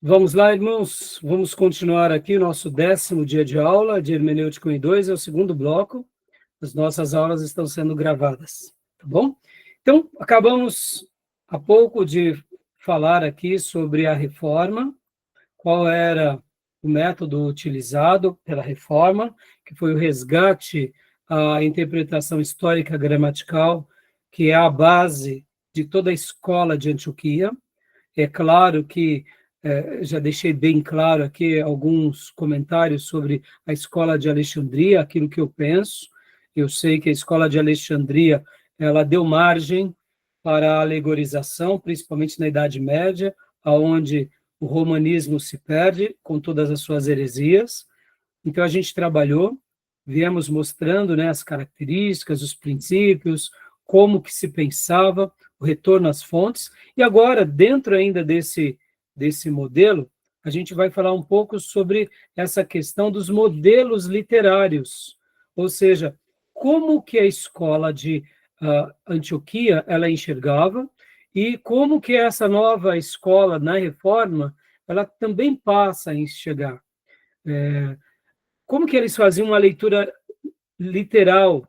Vamos lá, irmãos, vamos continuar aqui o nosso 10º dia de aula de Hermenêutica 1 e 2, é o segundo bloco. As nossas aulas estão sendo gravadas, tá bom? Então, acabamos há pouco de falar aqui sobre a reforma, qual era o método utilizado pela reforma, que foi o resgate à interpretação histórica gramatical, que é a base de toda a escola de Antioquia. É claro que já deixei bem claro aqui alguns comentários sobre a escola de Alexandria, aquilo que eu penso. Eu sei que a escola de Alexandria ela deu margem para a alegorização, principalmente na Idade Média, onde o romanismo se perde com todas as suas heresias. Então, a gente trabalhou, viemos mostrando, né, as características, os princípios, como que se pensava, o retorno às fontes. E agora, dentro ainda desse modelo, a gente vai falar um pouco sobre essa questão dos modelos literários, ou seja, como que a escola de Antioquia ela enxergava e como que essa nova escola na Reforma ela também passa a enxergar. Como que eles faziam uma leitura literal,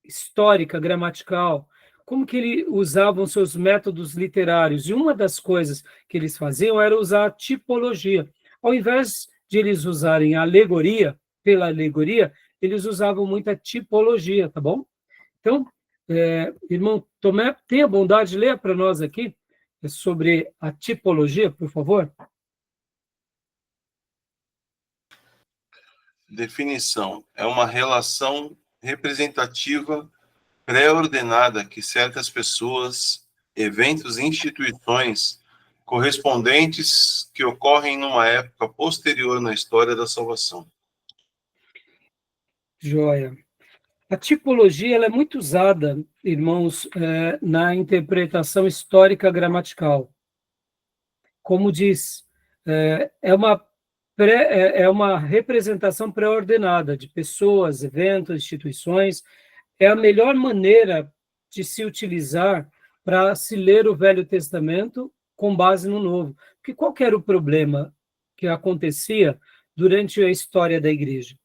histórica, gramatical? Como que eles usavam seus métodos literários? E uma das coisas que eles faziam era usar a tipologia. Ao invés de eles usarem a alegoria, pela alegoria, eles usavam muita tipologia, tá bom? Então, irmão Tomé, tenha a bondade de ler para nós aqui sobre a tipologia, por favor. Definição: é uma relação representativa pré-ordenada que certas pessoas, eventos e instituições correspondentes que ocorrem numa época posterior na história da salvação. Joia. A tipologia ela é muito usada, irmãos, na interpretação histórica gramatical. Como diz, é uma representação pré-ordenada de pessoas, eventos, instituições. É a melhor maneira de se utilizar para se ler o Velho Testamento com base no Novo. Porque qual que era o problema que acontecia durante a história da igreja?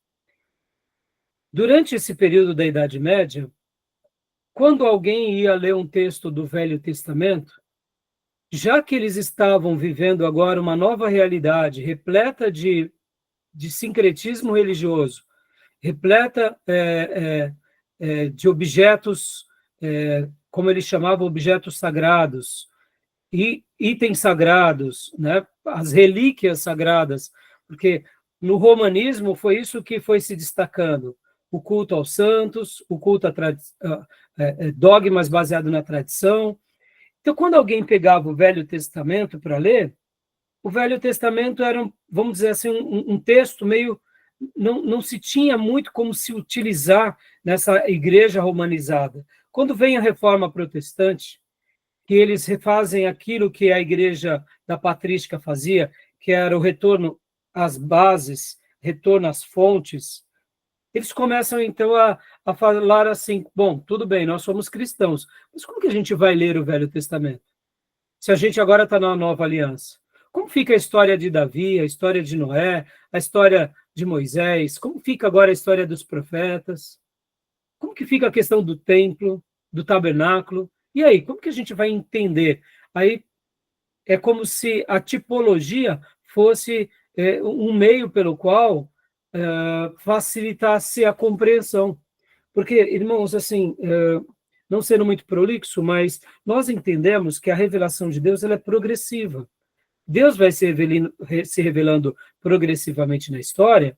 Durante esse período da Idade Média, quando alguém ia ler um texto do Velho Testamento, já que eles estavam vivendo agora uma nova realidade, repleta de sincretismo religioso, repleta de objetos, como eles chamavam, objetos sagrados, e itens sagrados, né? As relíquias sagradas, porque no romanismo foi isso que foi se destacando, o culto aos santos, o culto a dogmas baseados na tradição. Então, quando alguém pegava o Velho Testamento para ler, o Velho Testamento era, vamos dizer assim, um texto meio... Não se tinha muito como se utilizar nessa igreja romanizada. Quando vem a Reforma Protestante, que eles refazem aquilo que a igreja da patrística fazia, que era o retorno às bases, retorno às fontes, eles começam, então, a falar assim, bom, tudo bem, nós somos cristãos, mas como que a gente vai ler o Velho Testamento? Se a gente agora está na nova aliança. Como fica a história de Davi, a história de Noé, a história de Moisés? Como fica agora a história dos profetas? Como que fica a questão do templo, do tabernáculo? E aí, como que a gente vai entender? Aí é como se a tipologia fosse um meio pelo qual facilitasse a compreensão. Porque, irmãos, assim, não sendo muito prolixo, mas nós entendemos que a revelação de Deus ela é progressiva. Deus vai se revelando progressivamente na história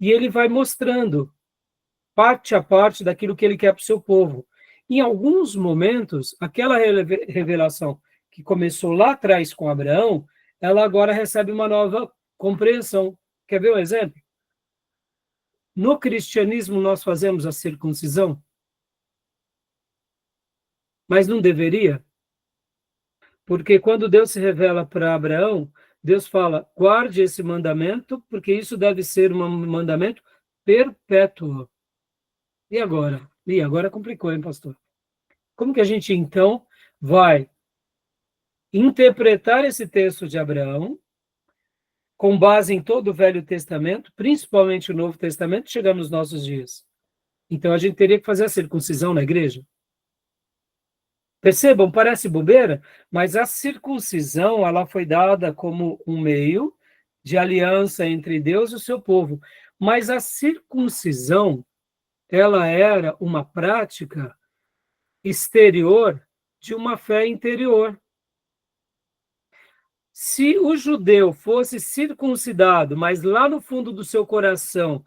e ele vai mostrando parte a parte daquilo que ele quer para o seu povo. Em alguns momentos, aquela revelação que começou lá atrás com Abraão, ela agora recebe uma nova compreensão. Quer ver um exemplo? No cristianismo, nós fazemos a circuncisão, mas não deveria? Porque quando Deus se revela para Abraão, Deus fala, guarde esse mandamento, porque isso deve ser um mandamento perpétuo. E agora? E agora complicou, hein, pastor? Como que a gente, então, vai interpretar esse texto de Abraão com base em todo o Velho Testamento, principalmente o Novo Testamento, chegando nos nossos dias. Então, a gente teria que fazer a circuncisão na igreja. Percebam, parece bobeira, mas a circuncisão ela foi dada como um meio de aliança entre Deus e o seu povo. Mas a circuncisão, ela era uma prática exterior de uma fé interior. Se o judeu fosse circuncidado, mas lá no fundo do seu coração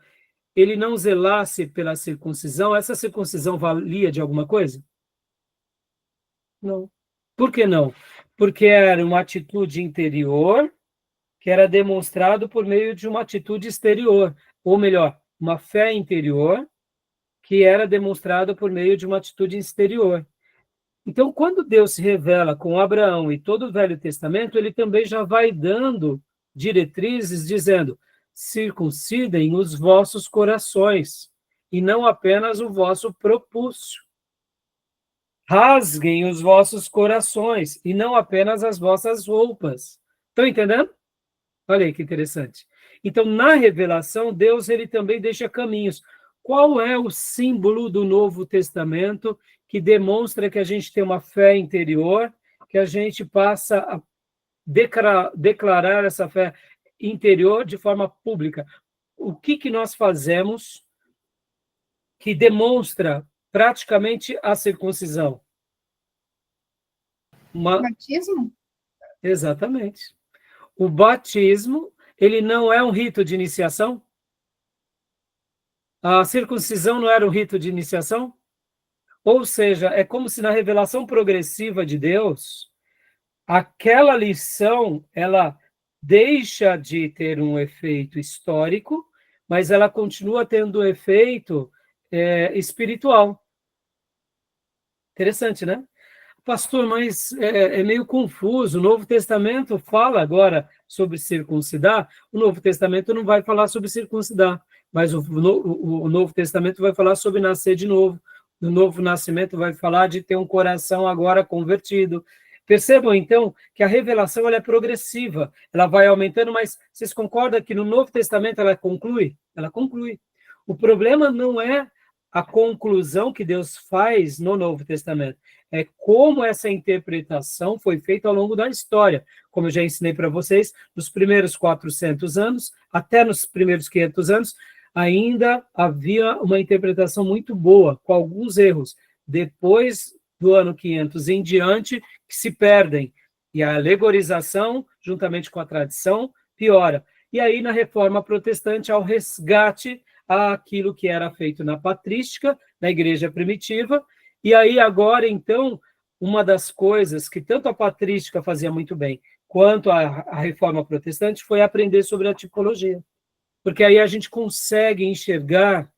ele não zelasse pela circuncisão, essa circuncisão valia de alguma coisa? Não. Por que não? Porque era uma atitude interior que era demonstrado por meio de uma atitude exterior, ou melhor, uma fé interior que era demonstrada por meio de uma atitude exterior. Então, quando Deus se revela com Abraão e todo o Velho Testamento, ele também já vai dando diretrizes, dizendo: circuncidem os vossos corações, e não apenas o vosso propúcio. Rasguem os vossos corações, e não apenas as vossas roupas. Estão entendendo? Olha aí que interessante. Então, na revelação, Deus ele também deixa caminhos. Qual é o símbolo do Novo Testamento que demonstra que a gente tem uma fé interior, que a gente passa a declarar essa fé interior de forma pública? O que nós fazemos que demonstra praticamente a circuncisão? Batismo? Exatamente. O batismo, ele não é um rito de iniciação? A circuncisão não era um rito de iniciação? Ou seja, é como se na revelação progressiva de Deus, aquela lição, ela deixa de ter um efeito histórico, mas ela continua tendo um efeito espiritual. Interessante, né? Pastor, mas é meio confuso. O Novo Testamento fala agora sobre circuncidar, o Novo Testamento não vai falar sobre circuncidar, mas o Novo Testamento vai falar sobre nascer de novo. No novo nascimento vai falar de ter um coração agora convertido. Percebam, então, que a revelação ela é progressiva, ela vai aumentando, mas vocês concordam que no Novo Testamento ela conclui? Ela conclui. O problema não é a conclusão que Deus faz no Novo Testamento, é como essa interpretação foi feita ao longo da história. Como eu já ensinei para vocês, nos primeiros 400 anos, até nos primeiros 500 anos, ainda havia uma interpretação muito boa, com alguns erros. Depois do ano 500 em diante, que se perdem. E a alegorização, juntamente com a tradição, piora. E aí, na Reforma Protestante, há o resgate àquilo que era feito na patrística, na igreja primitiva. E aí, agora, então, uma das coisas que tanto a patrística fazia muito bem, quanto a Reforma Protestante, foi aprender sobre a tipologia. Porque aí a gente consegue enxergar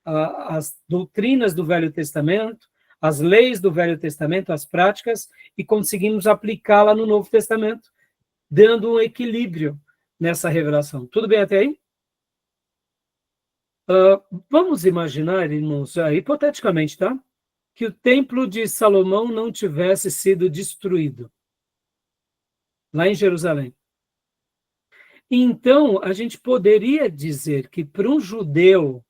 as doutrinas do Velho Testamento, as leis do Velho Testamento, as práticas, e conseguimos aplicá-la no Novo Testamento, dando um equilíbrio nessa revelação. Tudo bem até aí? Vamos imaginar, irmãos, hipoteticamente, tá? Que o templo de Salomão não tivesse sido destruído lá em Jerusalém. Então, a gente poderia dizer que para um judeu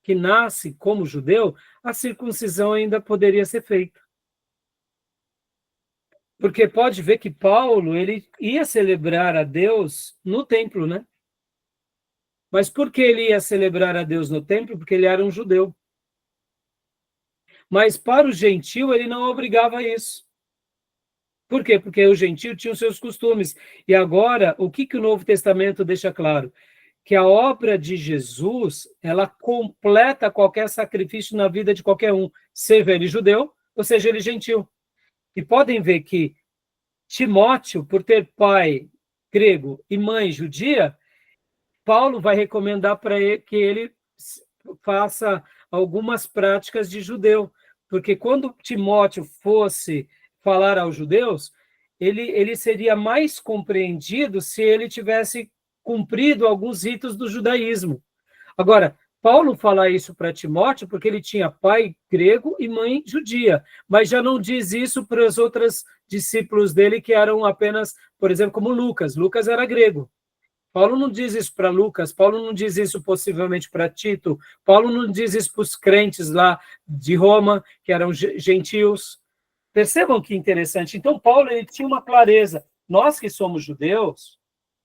que nasce como judeu, a circuncisão ainda poderia ser feita. Porque pode ver que Paulo, ele ia celebrar a Deus no templo, né? Mas por que ele ia celebrar a Deus no templo? Porque ele era um judeu. Mas para o gentil, ele não obrigava a isso. Por quê? Porque o gentil tinha os seus costumes. E agora, o que o Novo Testamento deixa claro? Que a obra de Jesus, ela completa qualquer sacrifício na vida de qualquer um, seja ele judeu, ou seja ele gentil. E podem ver que Timóteo, por ter pai grego e mãe judia, Paulo vai recomendar para ele que ele faça algumas práticas de judeu, porque quando Timóteo fosse falar aos judeus, ele seria mais compreendido se ele tivesse cumprido alguns ritos do judaísmo. Agora, Paulo fala isso para Timóteo porque ele tinha pai grego e mãe judia, mas já não diz isso para os outros discípulos dele que eram apenas, por exemplo, como Lucas. Lucas era grego. Paulo não diz isso para Lucas, Paulo não diz isso possivelmente para Tito, Paulo não diz isso para os crentes lá de Roma, que eram gentios. Percebam que interessante. Então, Paulo ele tinha uma clareza. Nós que somos judeus,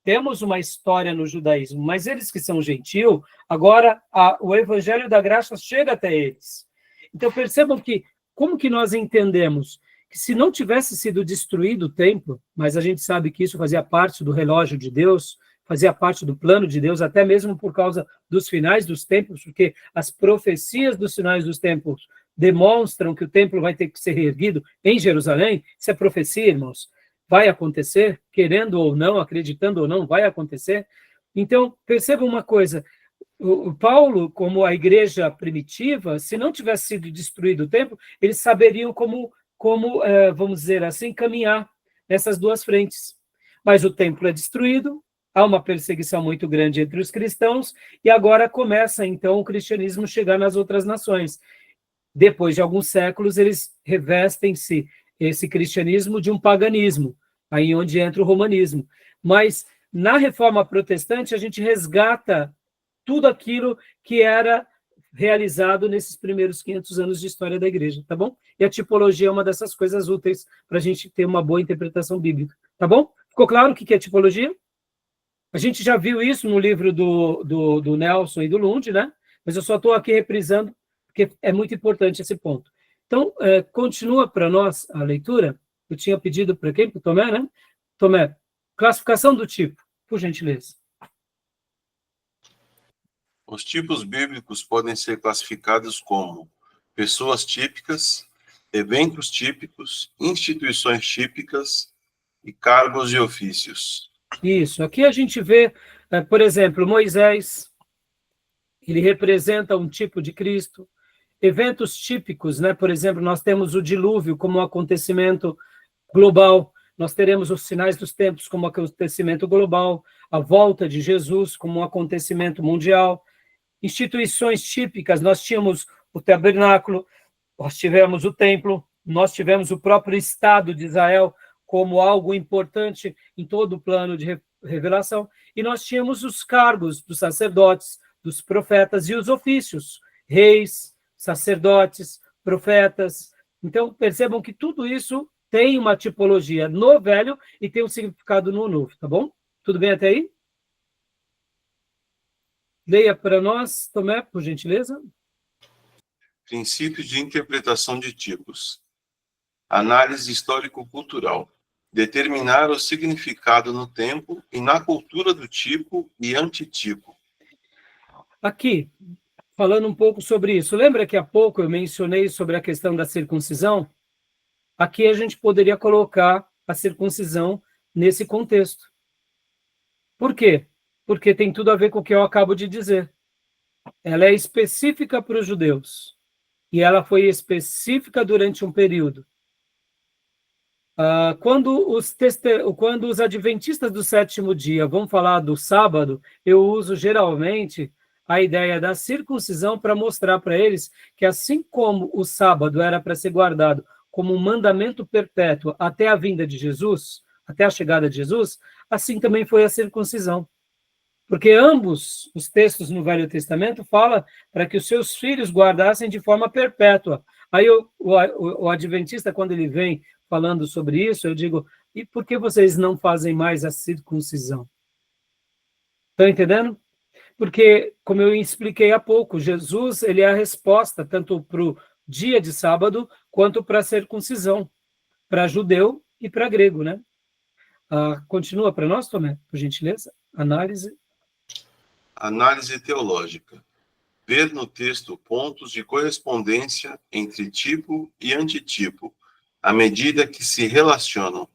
temos uma história no judaísmo, mas eles que são gentios, agora o evangelho da graça chega até eles. Então, percebam que, como que nós entendemos? Que se não tivesse sido destruído o templo, mas a gente sabe que isso fazia parte do relógio de Deus, fazia parte do plano de Deus, até mesmo por causa dos finais dos tempos, porque as profecias dos finais dos tempos demonstram que o templo vai ter que ser reerguido em Jerusalém. Isso é profecia, irmãos. Vai acontecer, querendo ou não, acreditando ou não, vai acontecer. Então, percebam uma coisa, o Paulo, como a igreja primitiva, se não tivesse sido destruído o templo, eles saberiam como vamos dizer assim, caminhar nessas duas frentes. Mas o templo é destruído, há uma perseguição muito grande entre os cristãos, e agora começa, então, o cristianismo chegar nas outras nações. Depois de alguns séculos, eles revestem-se esse cristianismo de um paganismo, aí onde entra o romanismo. Mas, na Reforma Protestante, a gente resgata tudo aquilo que era realizado nesses primeiros 500 anos de história da igreja, tá bom? E a tipologia é uma dessas coisas úteis para a gente ter uma boa interpretação bíblica, tá bom? Ficou claro o que é tipologia? A gente já viu isso no livro do Nelson e do Lund, né? Mas eu só estou aqui reprisando, porque é muito importante esse ponto. Então, continua para nós a leitura. Eu tinha pedido para quem? Para o Tomé, né? Tomé, classificação do tipo, por gentileza. Os tipos bíblicos podem ser classificados como pessoas típicas, eventos típicos, instituições típicas e cargos e ofícios. Isso. Aqui a gente vê, por exemplo, Moisés, ele representa um tipo de Cristo. Eventos típicos, né? Por exemplo, nós temos o dilúvio como um acontecimento global, nós teremos os sinais dos tempos como um acontecimento global, a volta de Jesus como um acontecimento mundial. Instituições típicas, nós tínhamos o tabernáculo, nós tivemos o templo, nós tivemos o próprio Estado de Israel como algo importante em todo o plano de revelação, e nós tínhamos os cargos dos sacerdotes, dos profetas e os ofícios, reis, sacerdotes, profetas. Então, percebam que tudo isso tem uma tipologia no Velho e tem um significado no Novo, tá bom? Tudo bem até aí? Leia para nós, Tomé, por gentileza. Princípios de interpretação de tipos. Análise histórico-cultural. Determinar o significado no tempo e na cultura do tipo e antitipo. Aqui, falando um pouco sobre isso. Lembra que há pouco eu mencionei sobre a questão da circuncisão? Aqui a gente poderia colocar a circuncisão nesse contexto. Por quê? Porque tem tudo a ver com o que eu acabo de dizer. Ela é específica para os judeus. E ela foi específica durante um período. Quando os adventistas do sétimo dia vão falar do sábado, eu uso geralmente a ideia da circuncisão para mostrar para eles que assim como o sábado era para ser guardado como um mandamento perpétuo até a vinda de Jesus, até a chegada de Jesus, assim também foi a circuncisão. Porque ambos os textos no Velho Testamento falam para que os seus filhos guardassem de forma perpétua. Aí o adventista, quando ele vem falando sobre isso, eu digo, e por que vocês não fazem mais a circuncisão? Estão entendendo? Porque, como eu expliquei há pouco, Jesus ele é a resposta tanto para o dia de sábado quanto para a circuncisão, para judeu e para grego, né? Continua para nós, Tomé, por gentileza. Análise. Análise teológica. Ver no texto pontos de correspondência entre tipo e antitipo, à medida que se relacionam.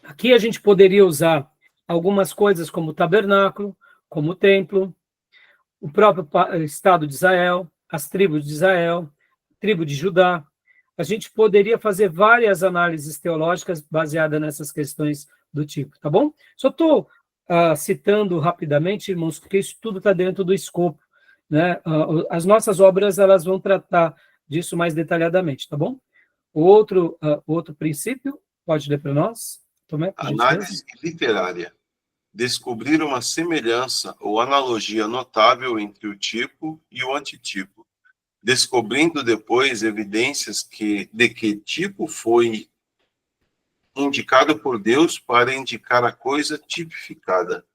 Aqui a gente poderia usar algumas coisas como o tabernáculo, como o templo, o próprio Estado de Israel, as tribos de Israel, tribo de Judá. A gente poderia fazer várias análises teológicas baseadas nessas questões do tipo, tá bom? Só estou citando rapidamente, irmãos, porque isso tudo está dentro do escopo, né? As nossas obras elas vão tratar disso mais detalhadamente, tá bom? O outro princípio, pode ler para nós? Tomé, Análise literária. descobrir uma semelhança ou analogia notável entre o tipo e o antitipo, descobrindo depois evidências de que tipo foi indicado por Deus para indicar a coisa tipificada.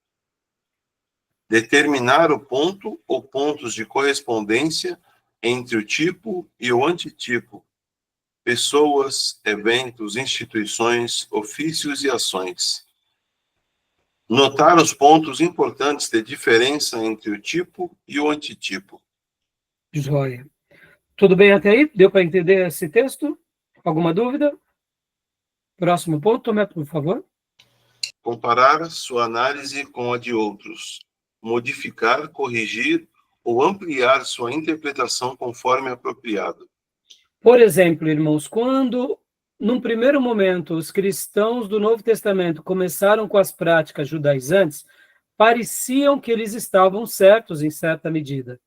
Determinar o ponto ou pontos de correspondência entre o tipo e o antitipo, pessoas, eventos, instituições, ofícios e ações. Notar os pontos importantes de diferença entre o tipo e o antitipo. Joia. Tudo bem até aí? Deu para entender esse texto? Alguma dúvida? Próximo ponto, Tomé, por favor. Comparar sua análise com a de outros. Modificar, corrigir ou ampliar sua interpretação conforme apropriado. Por exemplo, irmãos, quando, num primeiro momento, os cristãos do Novo Testamento começaram com as práticas judaizantes, pareciam que eles estavam certos em certa medida.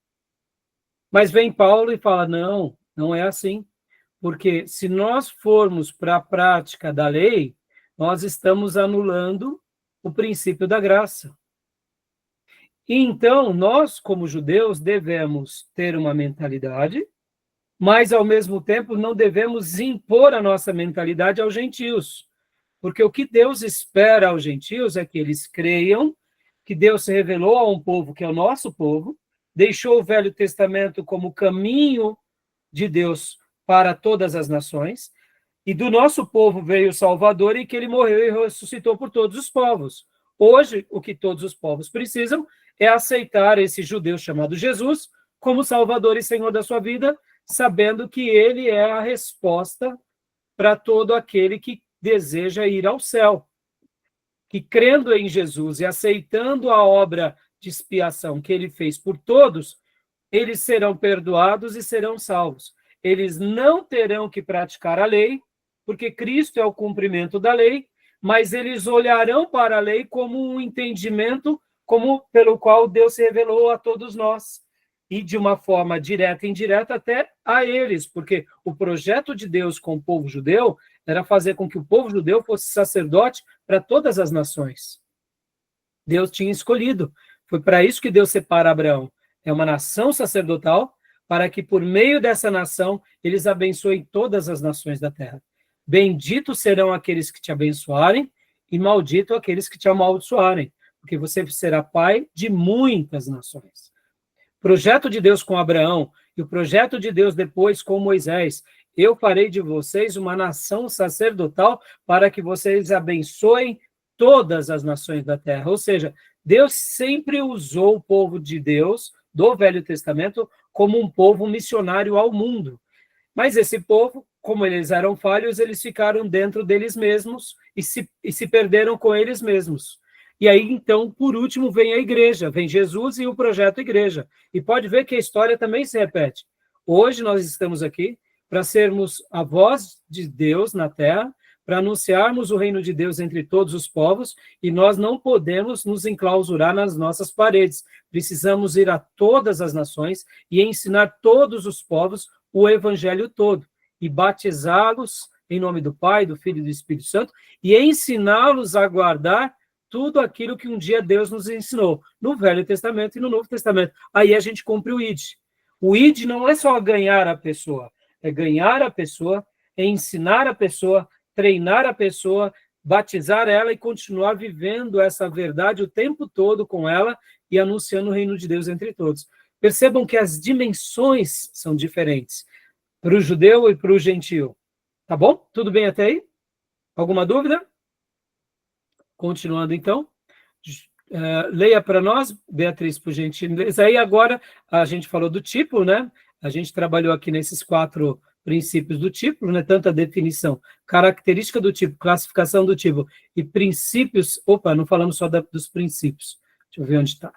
Mas vem Paulo e fala, não, não é assim. Porque se nós formos para a prática da lei, nós estamos anulando o princípio da graça. E então, nós, como judeus, devemos ter uma mentalidade, mas, ao mesmo tempo, não devemos impor a nossa mentalidade aos gentios. Porque o que Deus espera aos gentios é que eles creiam que Deus se revelou a um povo que é o nosso povo, deixou o Velho Testamento como caminho de Deus para todas as nações, e do nosso povo veio o Salvador e que ele morreu e ressuscitou por todos os povos. Hoje, o que todos os povos precisam é aceitar esse judeu chamado Jesus como Salvador e Senhor da sua vida, sabendo que ele é a resposta para todo aquele que deseja ir ao céu. Que crendo em Jesus e aceitando a obra de expiação que ele fez por todos, eles serão perdoados e serão salvos. Eles não terão que praticar a lei, porque Cristo é o cumprimento da lei, mas eles olharão para a lei como um entendimento pelo qual Deus se revelou a todos nós, e de uma forma direta e indireta até a eles, porque o projeto de Deus com o povo judeu era fazer com que o povo judeu fosse sacerdote para todas as nações. Deus tinha escolhido. Foi para isso que Deus separa Abraão. É uma nação sacerdotal, para que por meio dessa nação eles abençoem todas as nações da terra. Benditos serão aqueles que te abençoarem e maldito aqueles que te amaldiçoarem, porque você será pai de muitas nações. O projeto de Deus com Abraão e o projeto de Deus depois com Moisés, eu farei de vocês uma nação sacerdotal para que vocês abençoem todas as nações da terra. Ou seja, Deus sempre usou o povo de Deus, do Velho Testamento, como um povo missionário ao mundo. Mas esse povo, como eles eram falhos, eles ficaram dentro deles mesmos e se perderam com eles mesmos. E aí, então, por último, vem a igreja, vem Jesus e o projeto igreja. E pode ver que a história também se repete. Hoje nós estamos aqui para sermos a voz de Deus na terra, para anunciarmos o reino de Deus entre todos os povos, e nós não podemos nos enclausurar nas nossas paredes. Precisamos ir a todas as nações e ensinar todos os povos o evangelho todo, e batizá-los em nome do Pai, do Filho e do Espírito Santo, e ensiná-los a guardar tudo aquilo que um dia Deus nos ensinou, no Velho Testamento e no Novo Testamento. Aí a gente cumpre o ID. O ID não é só ganhar a pessoa, é ganhar a pessoa, é ensinar a pessoa, treinar a pessoa, batizar ela e continuar vivendo essa verdade o tempo todo com ela e anunciando o reino de Deus entre todos. Percebam que as dimensões são diferentes para o judeu e para o gentio. Tá bom? Tudo bem até aí? Alguma dúvida? Continuando, então. Leia para nós, Beatriz, por gentileza. Aí agora a gente falou do tipo, né? A gente trabalhou aqui nesses 4 princípios do tipo, né? Tanto a definição, característica do tipo, classificação do tipo e princípios. Opa, não falamos só dos princípios. Deixa eu ver onde está.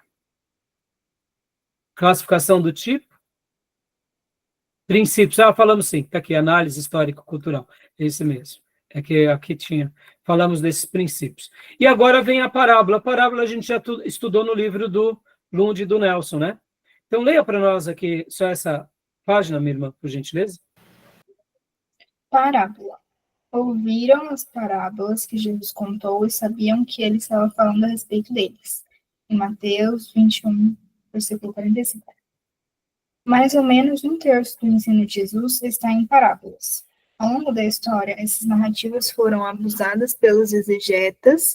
Classificação do tipo. Princípios. Falamos sim, está aqui, análise histórico-cultural. Esse mesmo. É que aqui tinha. Falamos desses princípios. E agora vem a parábola. A parábola a gente já estudou no livro do Lund e do Nelson, né? Então, leia para nós aqui só essa página, minha irmã, por gentileza. Parábola. ouviram as parábolas que Jesus contou e sabiam que ele estava falando a respeito deles. Em Mateus 21, versículo 45. Mais ou menos um terço do ensino de Jesus está em parábolas. Ao longo da história, essas narrativas foram abusadas pelos exegetas,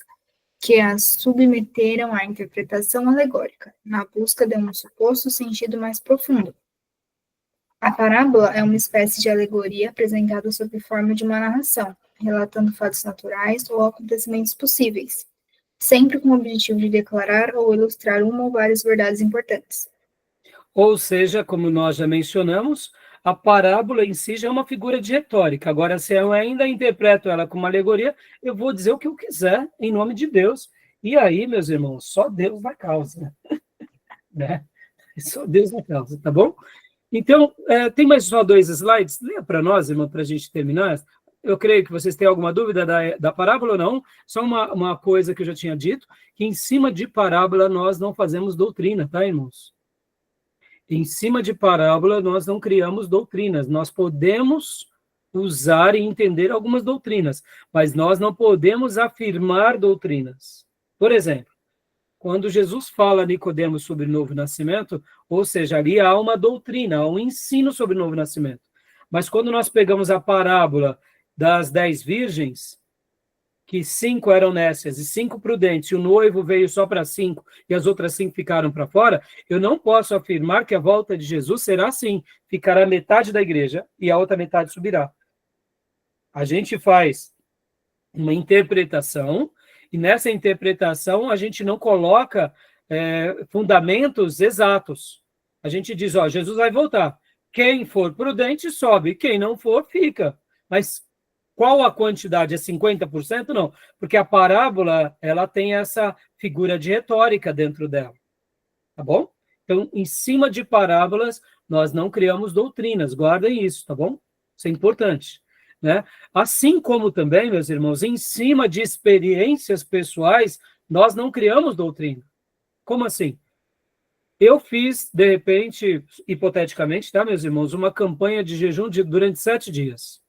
que as submeteram à interpretação alegórica, na busca de um suposto sentido mais profundo. A parábola é uma espécie de alegoria apresentada sob forma de uma narração, relatando fatos naturais ou acontecimentos possíveis, sempre com o objetivo de declarar ou ilustrar uma ou várias verdades importantes. Ou seja, como nós já mencionamos, a parábola em si já é uma figura de retórica. Agora, se eu ainda interpreto ela como uma alegoria, eu vou dizer o que eu quiser, em nome de Deus. E aí, meus irmãos, só Deus na causa. Né? Só Deus na causa, tá bom? Então, tem mais só 2 slides? Leia para nós, irmão, para a gente terminar. Eu creio que vocês têm alguma dúvida da parábola ou não. Só uma coisa que eu já tinha dito, que em cima de parábola nós não fazemos doutrina, tá, irmãos? Em cima de parábola, nós não criamos doutrinas. Nós podemos usar e entender algumas doutrinas, mas nós não podemos afirmar doutrinas. Por exemplo, quando Jesus fala a Nicodemos sobre o novo nascimento, ou seja, ali há uma doutrina, há um ensino sobre o novo nascimento. Mas quando nós pegamos a parábola das 10 virgens, que 5 eram nécias e 5 prudentes, e o noivo veio só para 5 e as outras 5 ficaram para fora, eu não posso afirmar que a volta de Jesus será assim, ficará metade da igreja e a outra metade subirá. A gente faz uma interpretação, e nessa interpretação a gente não coloca fundamentos exatos. A gente diz, ó, Jesus vai voltar. Quem for prudente sobe, quem não for fica. Mas qual a quantidade? É 50%? Não, porque a parábola ela tem essa figura de retórica dentro dela. Tá bom? Então, em cima de parábolas, nós não criamos doutrinas. Guardem isso, tá bom? Isso é importante. Né? Assim como também, meus irmãos, em cima de experiências pessoais, nós não criamos doutrina. Como assim? Eu fiz, de repente, hipoteticamente, tá, meus irmãos, uma campanha de jejum durante 7 dias.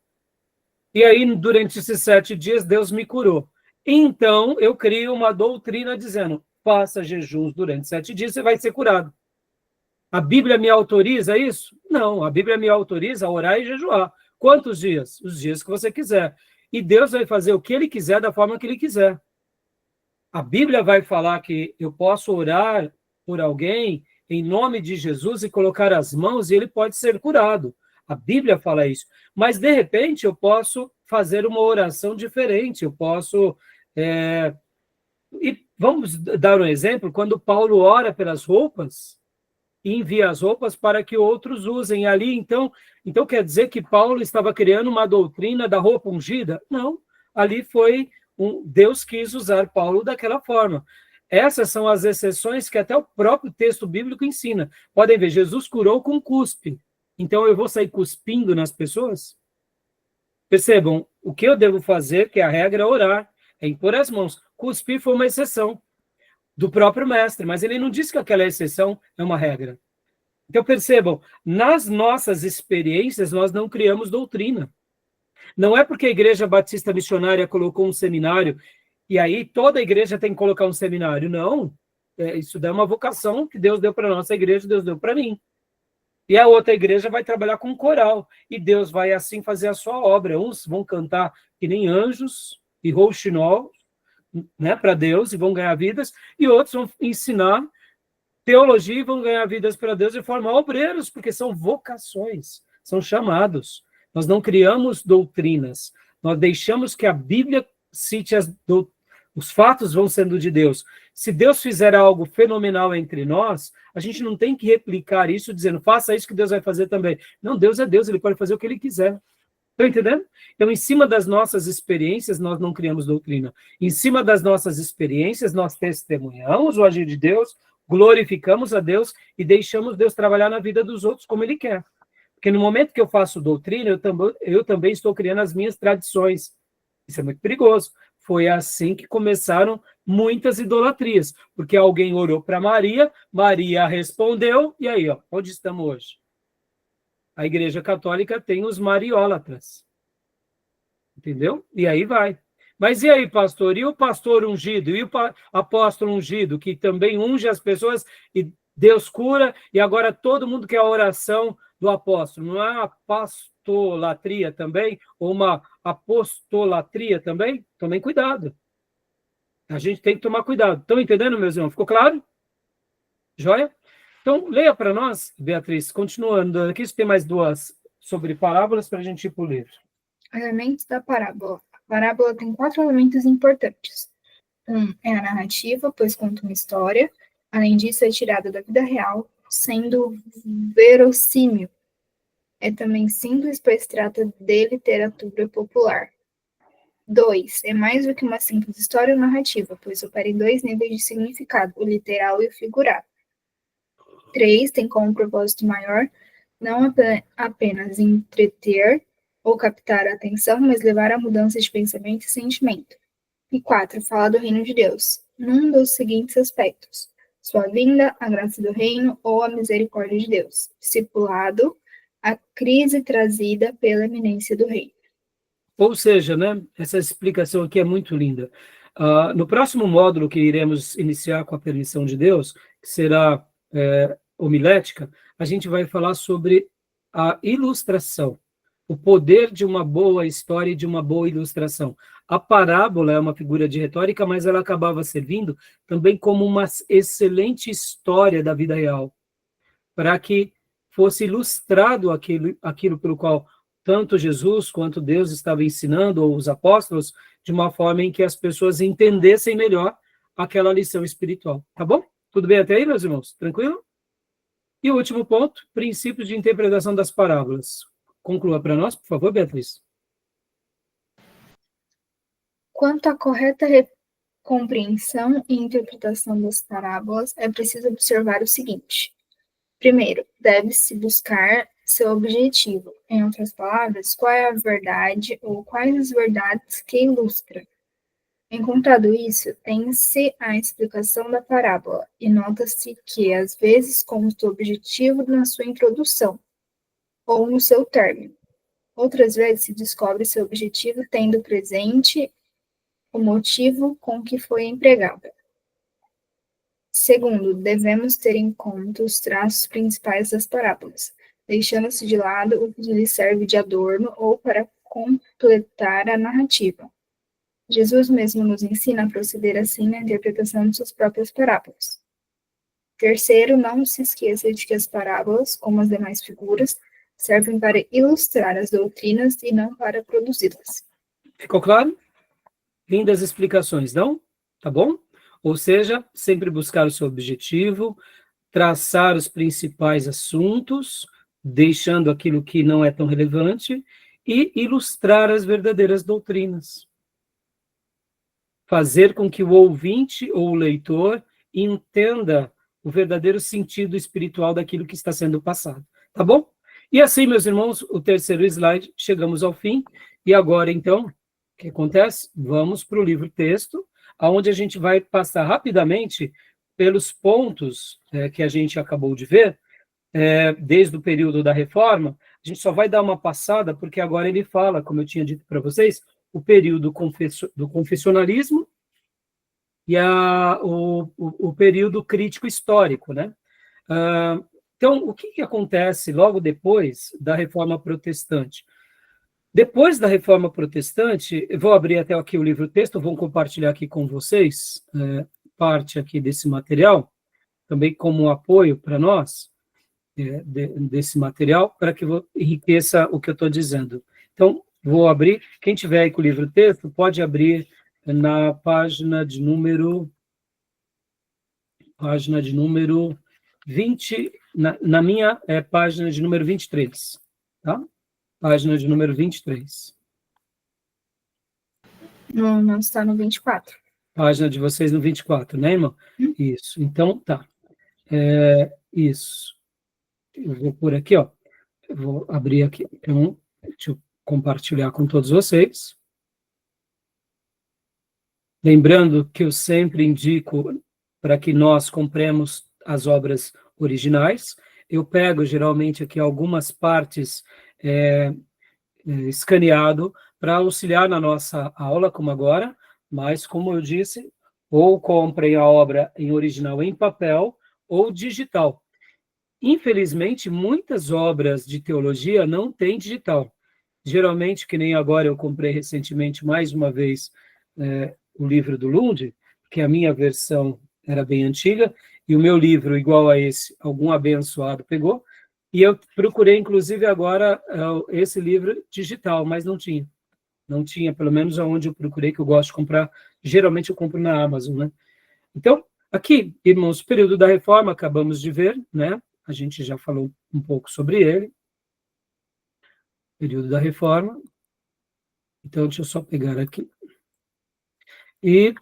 E aí, durante esses 7 dias, Deus me curou. Então, eu crio uma doutrina dizendo, faça jejuns durante 7 dias, você vai ser curado. A Bíblia me autoriza isso? Não, a Bíblia me autoriza a orar e jejuar. Quantos dias? Os dias que você quiser. E Deus vai fazer o que Ele quiser, da forma que Ele quiser. A Bíblia vai falar que eu posso orar por alguém em nome de Jesus e colocar as mãos e ele pode ser curado. A Bíblia fala isso. Mas, de repente, eu posso fazer uma oração diferente. Eu posso... E vamos dar um exemplo. Quando Paulo ora pelas roupas, e envia as roupas para que outros usem ali. Então quer dizer que Paulo estava criando uma doutrina da roupa ungida? Não. Ali foi... Deus quis usar Paulo daquela forma. Essas são as exceções que até o próprio texto bíblico ensina. Podem ver, Jesus curou com cuspe. Então eu vou sair cuspindo nas pessoas? Percebam, o que eu devo fazer, que a regra é orar, é impor as mãos. Cuspir foi uma exceção do próprio mestre, mas ele não disse que aquela exceção é uma regra. Então percebam, nas nossas experiências nós não criamos doutrina. Não é porque a Igreja Batista Missionária colocou um seminário e aí toda a igreja tem que colocar um seminário. Não, isso é uma vocação que Deus deu para a nossa igreja, Deus deu para mim. E a outra igreja vai trabalhar com coral, e Deus vai assim fazer a sua obra. Uns vão cantar que nem anjos e rouxinol, né, para Deus, e vão ganhar vidas, e outros vão ensinar teologia e vão ganhar vidas para Deus e formar obreiros, porque são vocações, são chamados. Nós não criamos doutrinas, nós deixamos que a Bíblia cite os fatos vão sendo de Deus. Se Deus fizer algo fenomenal entre nós, a gente não tem que replicar isso dizendo, faça isso que Deus vai fazer também. Não, Deus é Deus, ele pode fazer o que ele quiser. Estão entendendo? Então, em cima das nossas experiências, nós não criamos doutrina. Em cima das nossas experiências, nós testemunhamos o agir de Deus, glorificamos a Deus e deixamos Deus trabalhar na vida dos outros como ele quer. Porque no momento que eu faço doutrina, eu também estou criando as minhas tradições. Isso é muito perigoso. Foi assim que começaram muitas idolatrias, porque alguém orou para Maria, Maria respondeu, e aí, ó, onde estamos hoje? A Igreja Católica tem os mariólatras. Entendeu? E aí vai. Mas e aí, pastor? E o pastor ungido? E o apóstolo ungido, que também unge as pessoas e Deus cura, e agora todo mundo quer a oração do apóstolo. Não é uma pastolatria também? Ou uma apostolatria também? Tomem cuidado. A gente tem que tomar cuidado. Estão entendendo, meus irmãos? Ficou claro? Joia? Então, leia para nós, Beatriz, continuando aqui, tem mais duas sobre parábolas para a gente ir para o livro. Elementos da parábola. A parábola tem 4 elementos importantes. É a narrativa, pois conta uma história. Além disso, é tirada da vida real, sendo verossímil. É também simples, pois trata de literatura popular. 2. É mais do que uma simples história ou narrativa, pois opera em 2 níveis de significado, o literal e o figurado. 3. Tem como propósito maior não apenas entreter ou captar a atenção, mas levar à mudança de pensamento e sentimento. E 4. Fala do reino de Deus, num dos seguintes aspectos: sua vinda, a graça do reino ou a misericórdia de Deus. Discipulado, a crise trazida pela eminência do reino. Ou seja, né, essa explicação aqui é muito linda. No próximo módulo que iremos iniciar com a permissão de Deus, que será homilética, a gente vai falar sobre a ilustração, o poder de uma boa história e de uma boa ilustração. A parábola é uma figura de retórica, mas ela acabava servindo também como uma excelente história da vida real, para que fosse ilustrado aquilo pelo qual tanto Jesus quanto Deus estava ensinando, ou os apóstolos, de uma forma em que as pessoas entendessem melhor aquela lição espiritual. Tá bom? Tudo bem até aí, meus irmãos? Tranquilo? E o último ponto, princípios de interpretação das parábolas. Conclua para nós, por favor, Beatriz. Quanto à correta compreensão e interpretação das parábolas, é preciso observar o seguinte. Primeiro, deve-se buscar seu objetivo. Em outras palavras, qual é a verdade ou quais as verdades que ilustra. Encontrado isso, tem-se a explicação da parábola, e nota-se que, às vezes, consta o objetivo na sua introdução, ou no seu término. Outras vezes se descobre seu objetivo tendo presente o motivo com que foi empregada. Segundo, devemos ter em conta os traços principais das parábolas, deixando-se de lado o que lhes serve de adorno ou para completar a narrativa. Jesus mesmo nos ensina a proceder assim na interpretação de suas próprias parábolas. Terceiro, não se esqueça de que as parábolas, como as demais figuras, servem para ilustrar as doutrinas e não para produzi-las. Ficou claro? Lindas explicações, não? Tá bom? Ou seja, sempre buscar o seu objetivo, traçar os principais assuntos, deixando aquilo que não é tão relevante, e ilustrar as verdadeiras doutrinas. Fazer com que o ouvinte ou o leitor entenda o verdadeiro sentido espiritual daquilo que está sendo passado. Tá bom? E assim, meus irmãos, o terceiro slide, chegamos ao fim. E agora, então, o que acontece? Vamos para o livro-texto, onde a gente vai passar rapidamente pelos pontos que a gente acabou de ver, desde o período da Reforma. A gente só vai dar uma passada, porque agora ele fala, como eu tinha dito para vocês, o período do confessionalismo e o período crítico histórico, né? Então, o que acontece logo depois da Reforma Protestante? Depois da Reforma Protestante, eu vou abrir até aqui o livro-texto, vou compartilhar aqui com vocês parte aqui desse material, também como apoio para nós, desse material, para que enriqueça o que eu estou dizendo. Então, vou abrir, quem tiver aí com o livro-texto, pode abrir na página de número 20, na minha página de número 23, tá? Página de número 23. Não está no 24. Página de vocês no 24, né, irmão? Isso, então, tá. Isso. Eu vou por aqui, ó. Eu vou abrir aqui. Então, deixa eu compartilhar com todos vocês. Lembrando que eu sempre indico para que nós compremos as obras originais. Eu pego, geralmente, aqui algumas partes escaneado, para auxiliar na nossa aula, como agora, mas, como eu disse, ou comprem a obra em original em papel ou digital. Infelizmente, muitas obras de teologia não têm digital. Geralmente, que nem agora eu comprei recentemente, mais uma vez, o livro do Lund, que a minha versão era bem antiga, e o meu livro, igual a esse, algum abençoado pegou, e eu procurei, inclusive, agora esse livro digital, mas não tinha. Não tinha, pelo menos aonde eu procurei, que eu gosto de comprar. Geralmente eu compro na Amazon, né? Então, aqui, irmãos, o período da Reforma, acabamos de ver, né? A gente já falou um pouco sobre ele. Período da Reforma. Então, deixa eu só pegar aqui. E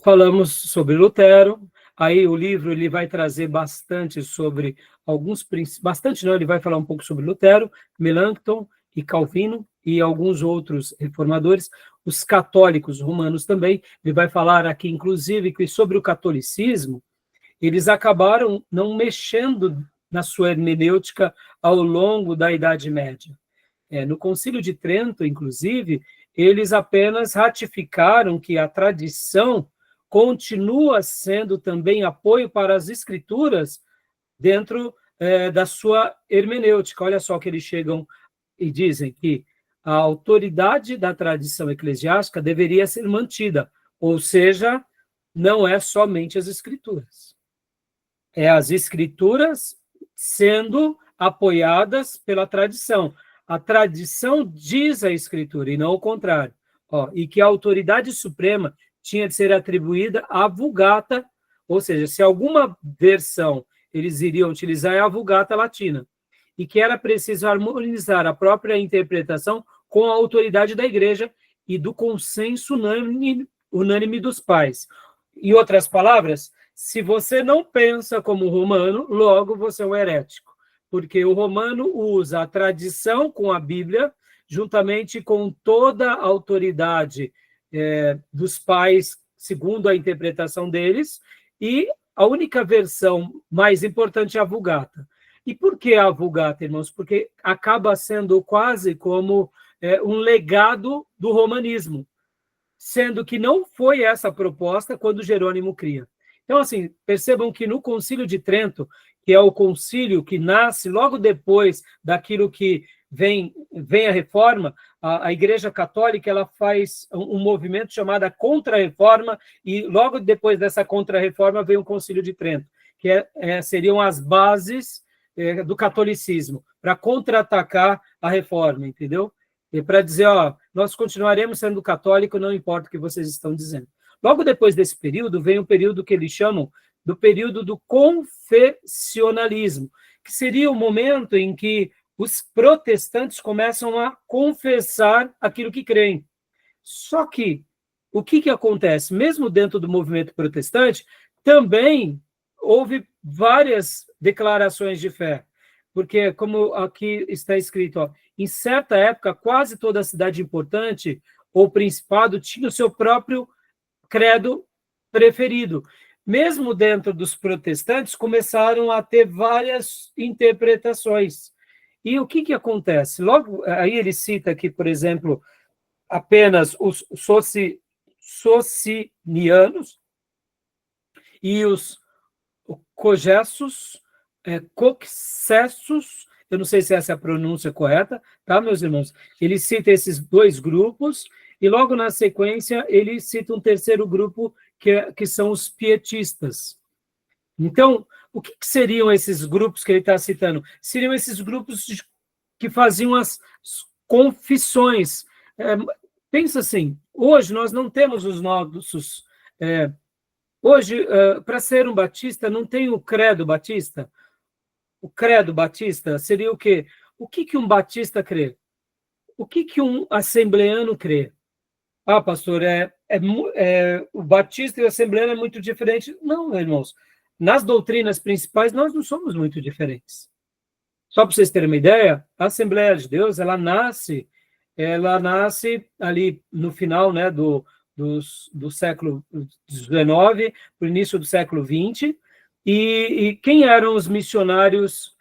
falamos sobre Lutero. Aí o livro ele vai trazer bastante sobre alguns princípios, bastante não, ele vai falar um pouco sobre Lutero, Melanchthon e Calvino e alguns outros reformadores, os católicos romanos também. Ele vai falar aqui, inclusive, que sobre o catolicismo, eles acabaram não mexendo na sua hermenêutica ao longo da Idade Média. No Concílio de Trento, inclusive, eles apenas ratificaram que a tradição continua sendo também apoio para as escrituras dentro da sua hermenêutica. Olha só que eles chegam e dizem que a autoridade da tradição eclesiástica deveria ser mantida, ou seja, não é somente as escrituras. É as escrituras sendo apoiadas pela tradição. A tradição diz a escritura, e não o contrário. E que a autoridade suprema tinha de ser atribuída à Vulgata, ou seja, se alguma versão eles iriam utilizar é a Vulgata Latina, e que era preciso harmonizar a própria interpretação com a autoridade da Igreja e do consenso unânime dos pais. Em outras palavras, se você não pensa como romano, logo você é um herético, porque o romano usa a tradição com a Bíblia, juntamente com toda a autoridade dos pais, segundo a interpretação deles, e a única versão mais importante é a Vulgata. E por que a Vulgata, irmãos? Porque acaba sendo quase como um legado do romanismo, sendo que não foi essa a proposta quando Jerônimo cria. Então, assim, percebam que no Concílio de Trento, que é o concílio que nasce logo depois daquilo que vem a Reforma, a Igreja Católica ela faz um movimento chamado Contra-Reforma, e logo depois dessa Contra-Reforma vem o Concílio de Trento, que seriam as bases do catolicismo, para contra-atacar a Reforma, entendeu? E para dizer, nós continuaremos sendo católicos, não importa o que vocês estão dizendo. Logo depois desse período, vem um período que eles chamam do período do confessionalismo, que seria o momento em que os protestantes começam a confessar aquilo que creem. Só que, o que acontece? Mesmo dentro do movimento protestante, também houve várias declarações de fé, porque, como aqui está escrito, em certa época, quase toda cidade importante ou principado tinha o seu próprio credo preferido. Mesmo dentro dos protestantes, começaram a ter várias interpretações. E o que acontece? Logo, aí ele cita aqui, por exemplo, apenas os socinianos e os cogessos, coxessos, eu não sei se essa é a pronúncia correta, tá, meus irmãos? Ele cita esses dois grupos, e logo na sequência ele cita um terceiro grupo, que são os pietistas. Então, o que seriam esses grupos que ele está citando? Seriam esses grupos que faziam as confissões. Pensa assim, hoje nós não temos os nossos... hoje, para ser um batista, não tem o credo batista. O credo batista seria o quê? O que um batista crê? O que um assembleano crê? Pastor, o batista e o assembleano é muito diferente. Não, meus irmãos. Nas doutrinas principais, nós não somos muito diferentes. Só para vocês terem uma ideia, a Assembleia de Deus, ela nasce ali no final, né, do século XIX, para o início do século XX, e quem eram os missionários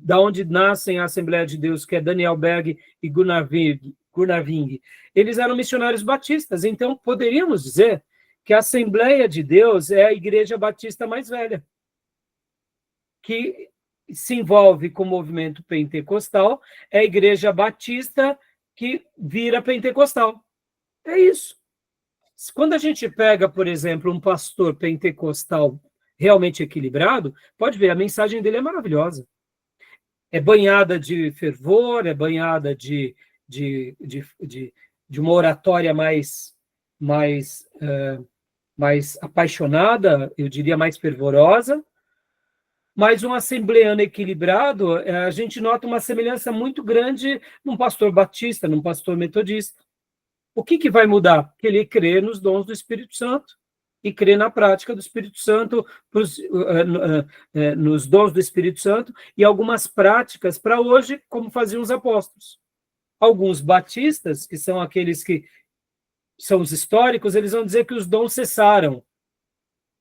da onde nascem a Assembleia de Deus, que é Daniel Berg e Gunnar Virg? Gunnar eles eram missionários batistas, então poderíamos dizer que a Assembleia de Deus é a igreja batista mais velha, que se envolve com o movimento pentecostal, é a igreja batista que vira pentecostal. É isso. Quando a gente pega, por exemplo, um pastor pentecostal realmente equilibrado, pode ver, a mensagem dele é maravilhosa. É banhada de fervor, é banhada de uma oratória mais apaixonada, eu diria mais fervorosa, mas um assembleano equilibrado, a gente nota uma semelhança muito grande num pastor batista, num pastor metodista. O que vai mudar? Que ele crê nos dons do Espírito Santo e crê na prática do Espírito Santo, nos dons do Espírito Santo e algumas práticas para hoje, como faziam os apóstolos. Alguns batistas, que são aqueles que são os históricos, eles vão dizer que os dons cessaram,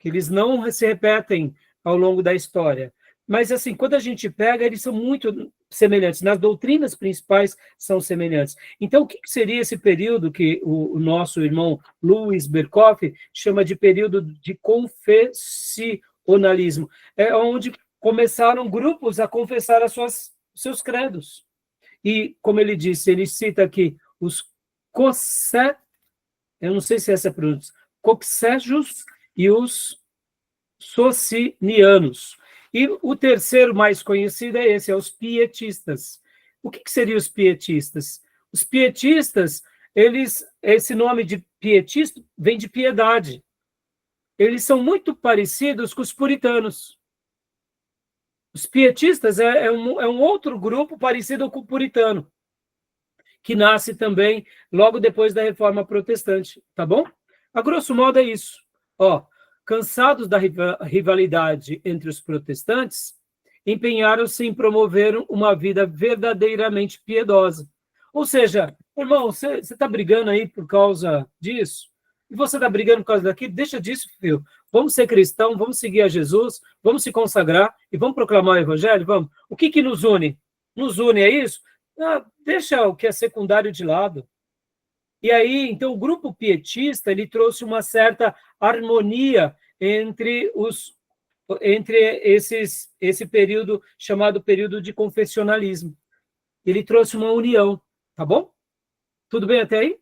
que eles não se repetem ao longo da história. Mas, assim, quando a gente pega, eles são muito semelhantes. Nas doutrinas principais são semelhantes. Então, o que seria esse período que o nosso irmão Louis Berkhoff chama de período de confessionalismo? É onde começaram grupos a confessar seus credos. E, como ele disse, ele cita aqui os Cossé, eu não sei se essa é a pronúncia, Coxégios e os Socinianos. E o terceiro mais conhecido é esse, é os pietistas. O que seriam os pietistas? Os pietistas, esse nome de pietista vem de piedade. Eles são muito parecidos com os puritanos. Os pietistas é um outro grupo parecido com o puritano, que nasce também logo depois da Reforma Protestante, tá bom? A grosso modo é isso. Cansados da rivalidade entre os protestantes, empenharam-se em promover uma vida verdadeiramente piedosa. Ou seja, irmão, você está brigando aí por causa disso? E você está brigando por causa daquilo? Deixa disso, filho. Vamos ser cristãos, vamos seguir a Jesus, vamos se consagrar e vamos proclamar o evangelho? Vamos. O que nos une? Nos une, é isso? Deixa o que é secundário de lado. E aí, então, o grupo pietista, ele trouxe uma certa harmonia entre esse período chamado período de confessionalismo. Ele trouxe uma união, tá bom? Tudo bem até aí?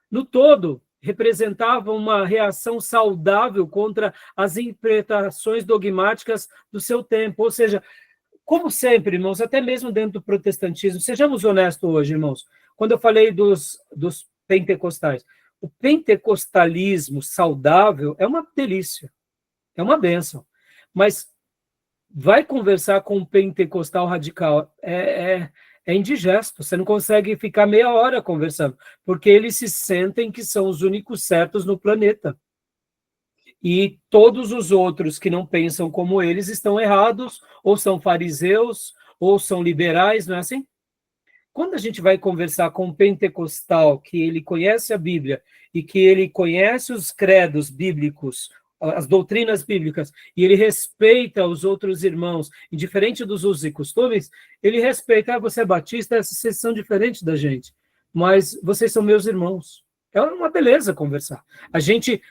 No todo, representava uma reação saudável contra as interpretações dogmáticas do seu tempo. Ou seja, como sempre, irmãos, até mesmo dentro do protestantismo, sejamos honestos hoje, irmãos, quando eu falei dos pentecostais, o pentecostalismo saudável é uma delícia, é uma bênção, mas vai conversar com um pentecostal radical, é indigesto, você não consegue ficar meia hora conversando, porque eles se sentem que são os únicos certos no planeta. E todos os outros que não pensam como eles estão errados, ou são fariseus, ou são liberais, não é assim? Quando a gente vai conversar com um pentecostal que ele conhece a Bíblia e que ele conhece os credos bíblicos, as doutrinas bíblicas, e ele respeita os outros irmãos, indiferente dos usos e costumes, ele respeita, você é batista, vocês são diferentes da gente, mas vocês são meus irmãos. É uma beleza conversar. A gente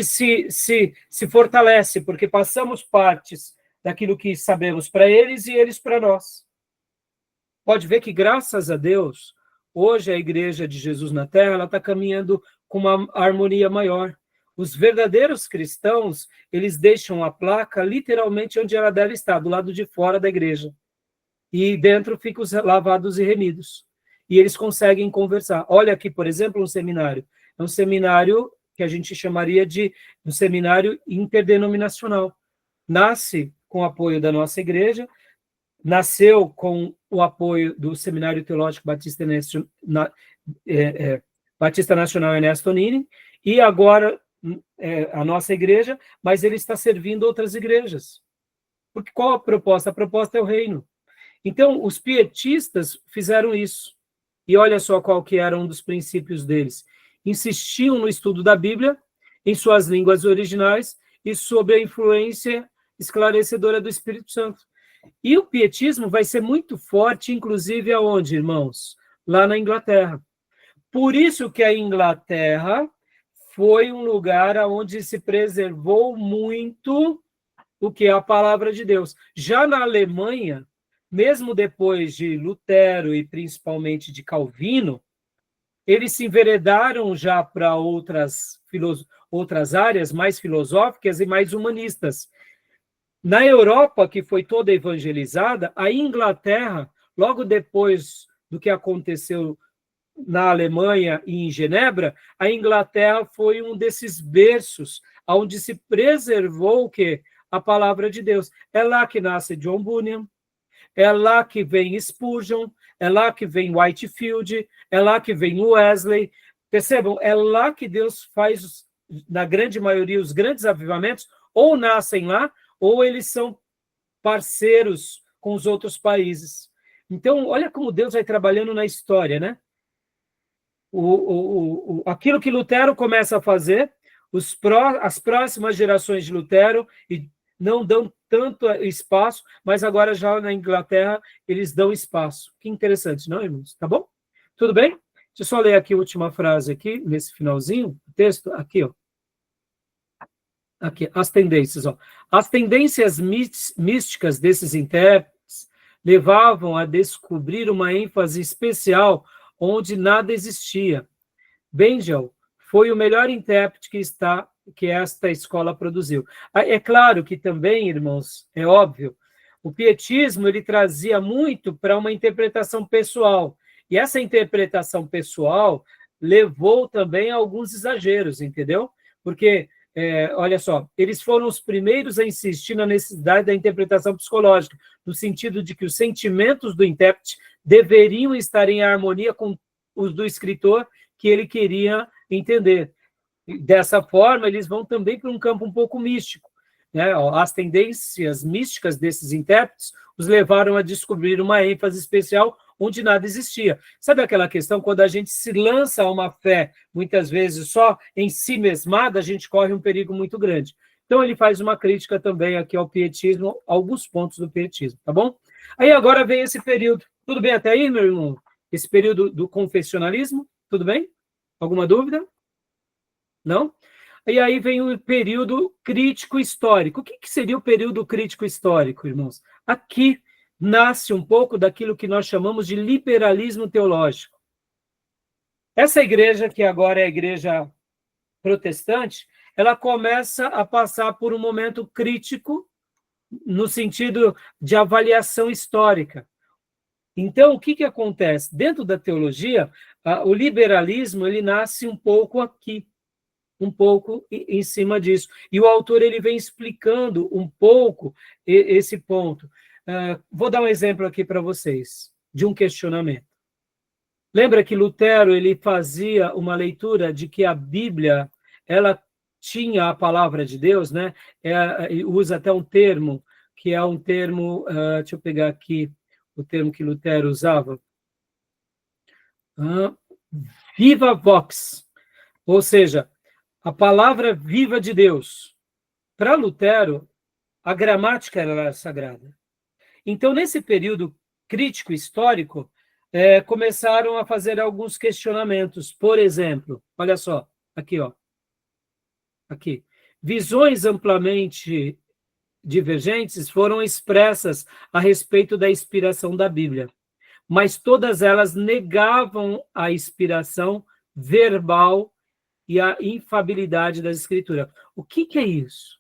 se fortalece, porque passamos partes daquilo que sabemos para eles e eles para nós. Pode ver que, graças a Deus, hoje a Igreja de Jesus na Terra ela está caminhando com uma harmonia maior. Os verdadeiros cristãos, eles deixam a placa literalmente onde ela deve estar, do lado de fora da igreja. E dentro ficam os lavados e remidos. E eles conseguem conversar. Olha aqui, por exemplo, um seminário. É um seminário que a gente chamaria de um seminário interdenominacional. Nasce com o apoio da nossa igreja, nasceu com o apoio do Seminário Teológico Batista Nacional Ernesto Nini, e agora a nossa igreja, mas ele está servindo outras igrejas. Porque qual a proposta? A proposta é o reino. Então, os pietistas fizeram isso. E olha só qual que era um dos princípios deles. Insistiam no estudo da Bíblia, em suas línguas originais, e sob a influência esclarecedora do Espírito Santo. E o pietismo vai ser muito forte, inclusive, aonde, irmãos? Lá na Inglaterra. Por isso que a Inglaterra foi um lugar onde se preservou muito o que é a palavra de Deus. Já na Alemanha, mesmo depois de Lutero e principalmente de Calvino, eles se enveredaram já para outras áreas mais filosóficas e mais humanistas. Na Europa, que foi toda evangelizada, a Inglaterra, logo depois do que aconteceu na Alemanha e em Genebra, a Inglaterra foi um desses berços onde se preservou o quê? A palavra de Deus. É lá que nasce John Bunyan, é lá que vem Spurgeon, é lá que vem Whitefield, é lá que vem Wesley. Percebam, é lá que Deus faz, na grande maioria, os grandes avivamentos, ou nascem lá, ou eles são parceiros com os outros países. Então, olha como Deus vai trabalhando na história, né? Aquilo que Lutero começa a fazer, as próximas gerações de Lutero não dão tanto espaço, mas agora já na Inglaterra eles dão espaço. Que interessante, não, irmãos? Tá bom? Tudo bem? Deixa eu só ler aqui a última frase aqui, nesse finalzinho, o texto, aqui, ó. Aqui, as tendências, ó. As tendências místicas desses intérpretes levavam a descobrir uma ênfase especial onde nada existia. Bengel foi o melhor intérprete que esta escola produziu. É claro que também, irmãos, é óbvio, o pietismo ele trazia muito para uma interpretação pessoal. E essa interpretação pessoal levou também a alguns exageros, entendeu? Porque olha só, eles foram os primeiros a insistir na necessidade da interpretação psicológica, no sentido de que os sentimentos do intérprete deveriam estar em harmonia com os do escritor que ele queria entender. Dessa forma, eles vão também para um campo um pouco místico, né? As tendências místicas desses intérpretes os levaram a descobrir uma ênfase especial onde nada existia. Sabe aquela questão, quando a gente se lança a uma fé, muitas vezes só em si mesmada, a gente corre um perigo muito grande. Então, ele faz uma crítica também aqui ao pietismo, alguns pontos do pietismo, tá bom? Aí agora vem esse período. Tudo bem até aí, meu irmão? Esse período do confessionalismo, tudo bem? Alguma dúvida? Não? E aí vem o período crítico histórico. O que seria o período crítico histórico, irmãos? Aqui nasce um pouco daquilo que nós chamamos de liberalismo teológico. Essa igreja, que agora é a igreja protestante, ela começa a passar por um momento crítico no sentido de avaliação histórica. Então, o que acontece? Dentro da teologia, o liberalismo ele nasce um pouco aqui, um pouco em cima disso. E o autor ele vem explicando um pouco esse ponto. Vou dar um exemplo aqui para vocês, de um questionamento. Lembra que Lutero ele fazia uma leitura de que a Bíblia ela tinha a palavra de Deus, né? Usa até um termo, que é um termo, deixa eu pegar aqui o termo que Lutero usava, viva vox, ou seja, a palavra viva de Deus. Para Lutero, a gramática era sagrada. Então, nesse período crítico histórico, começaram a fazer alguns questionamentos. Por exemplo, olha só, aqui, ó. Aqui. Visões amplamente divergentes foram expressas a respeito da inspiração da Bíblia, mas todas elas negavam a inspiração verbal e a infabilidade das Escrituras. O que é isso?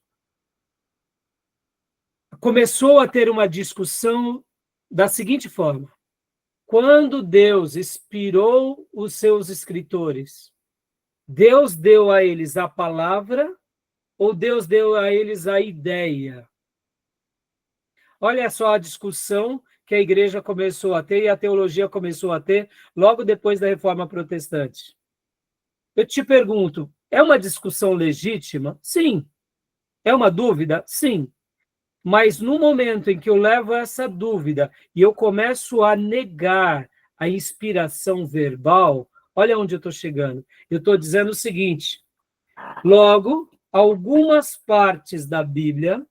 Começou a ter uma discussão da seguinte forma: quando Deus inspirou os seus escritores, Deus deu a eles a palavra ou Deus deu a eles a ideia? Olha só a discussão que a igreja começou a ter e a teologia começou a ter logo depois da Reforma Protestante. Eu te pergunto, é uma discussão legítima? Sim. É uma dúvida? Sim. Mas no momento em que eu levo essa dúvida e eu começo a negar a inspiração verbal, olha onde eu estou chegando. Eu estou dizendo o seguinte: logo, algumas partes da Bíblia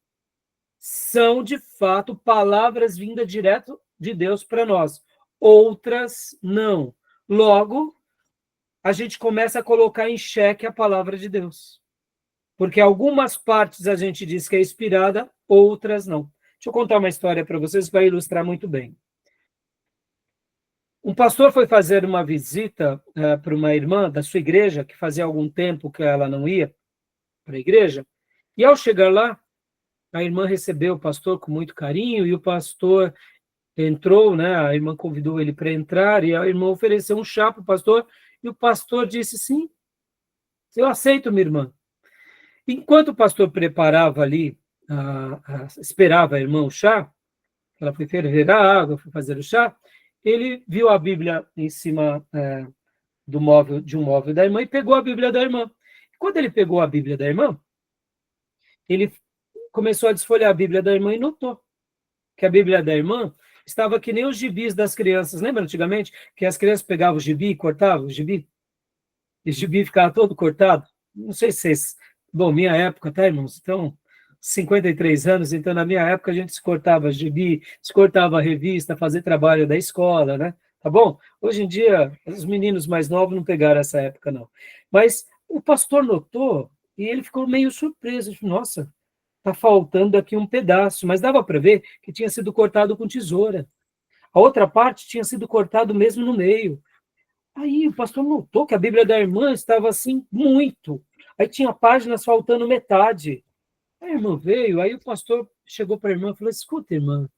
são, de fato, palavras vindas direto de Deus para nós. Outras, não. Logo, a gente começa a colocar em xeque a palavra de Deus. Porque algumas partes a gente diz que é inspirada, outras não. Deixa eu contar uma história para vocês, que vai ilustrar muito bem. Um pastor foi fazer uma visita para uma irmã da sua igreja, que fazia algum tempo que ela não ia para a igreja, e ao chegar lá, a irmã recebeu o pastor com muito carinho, e o pastor entrou, né? A irmã convidou ele para entrar, e a irmã ofereceu um chá para o pastor, e o pastor disse, sim, eu aceito, minha irmã. Enquanto o pastor preparava ali, esperava a irmã o chá, ela foi ferver a água, foi fazer o chá, ele viu a Bíblia em cima de um móvel da irmã e pegou a Bíblia da irmã. Quando ele pegou a Bíblia da irmã, ele começou a desfolhar a Bíblia da irmã e notou que a Bíblia da irmã estava que nem os gibis das crianças. Lembra antigamente que as crianças pegavam o gibi e cortavam o gibi? E o gibi ficava todo cortado? Não sei se vocês... Bom, minha época, tá, irmãos? Então, 53 anos, então na minha época a gente se cortava gibi, se cortava a revista, fazer trabalho da escola, né? Tá bom? Hoje em dia, os meninos mais novos não pegaram essa época, não. Mas o pastor notou e ele ficou meio surpreso. Nossa, tá faltando aqui um pedaço, mas dava para ver que tinha sido cortado com tesoura. A outra parte tinha sido cortado mesmo no meio. Aí o pastor notou que a Bíblia da irmã estava assim, muito. Aí tinha páginas faltando metade. A irmã veio, aí o pastor chegou para a irmã e falou, escuta, irmã,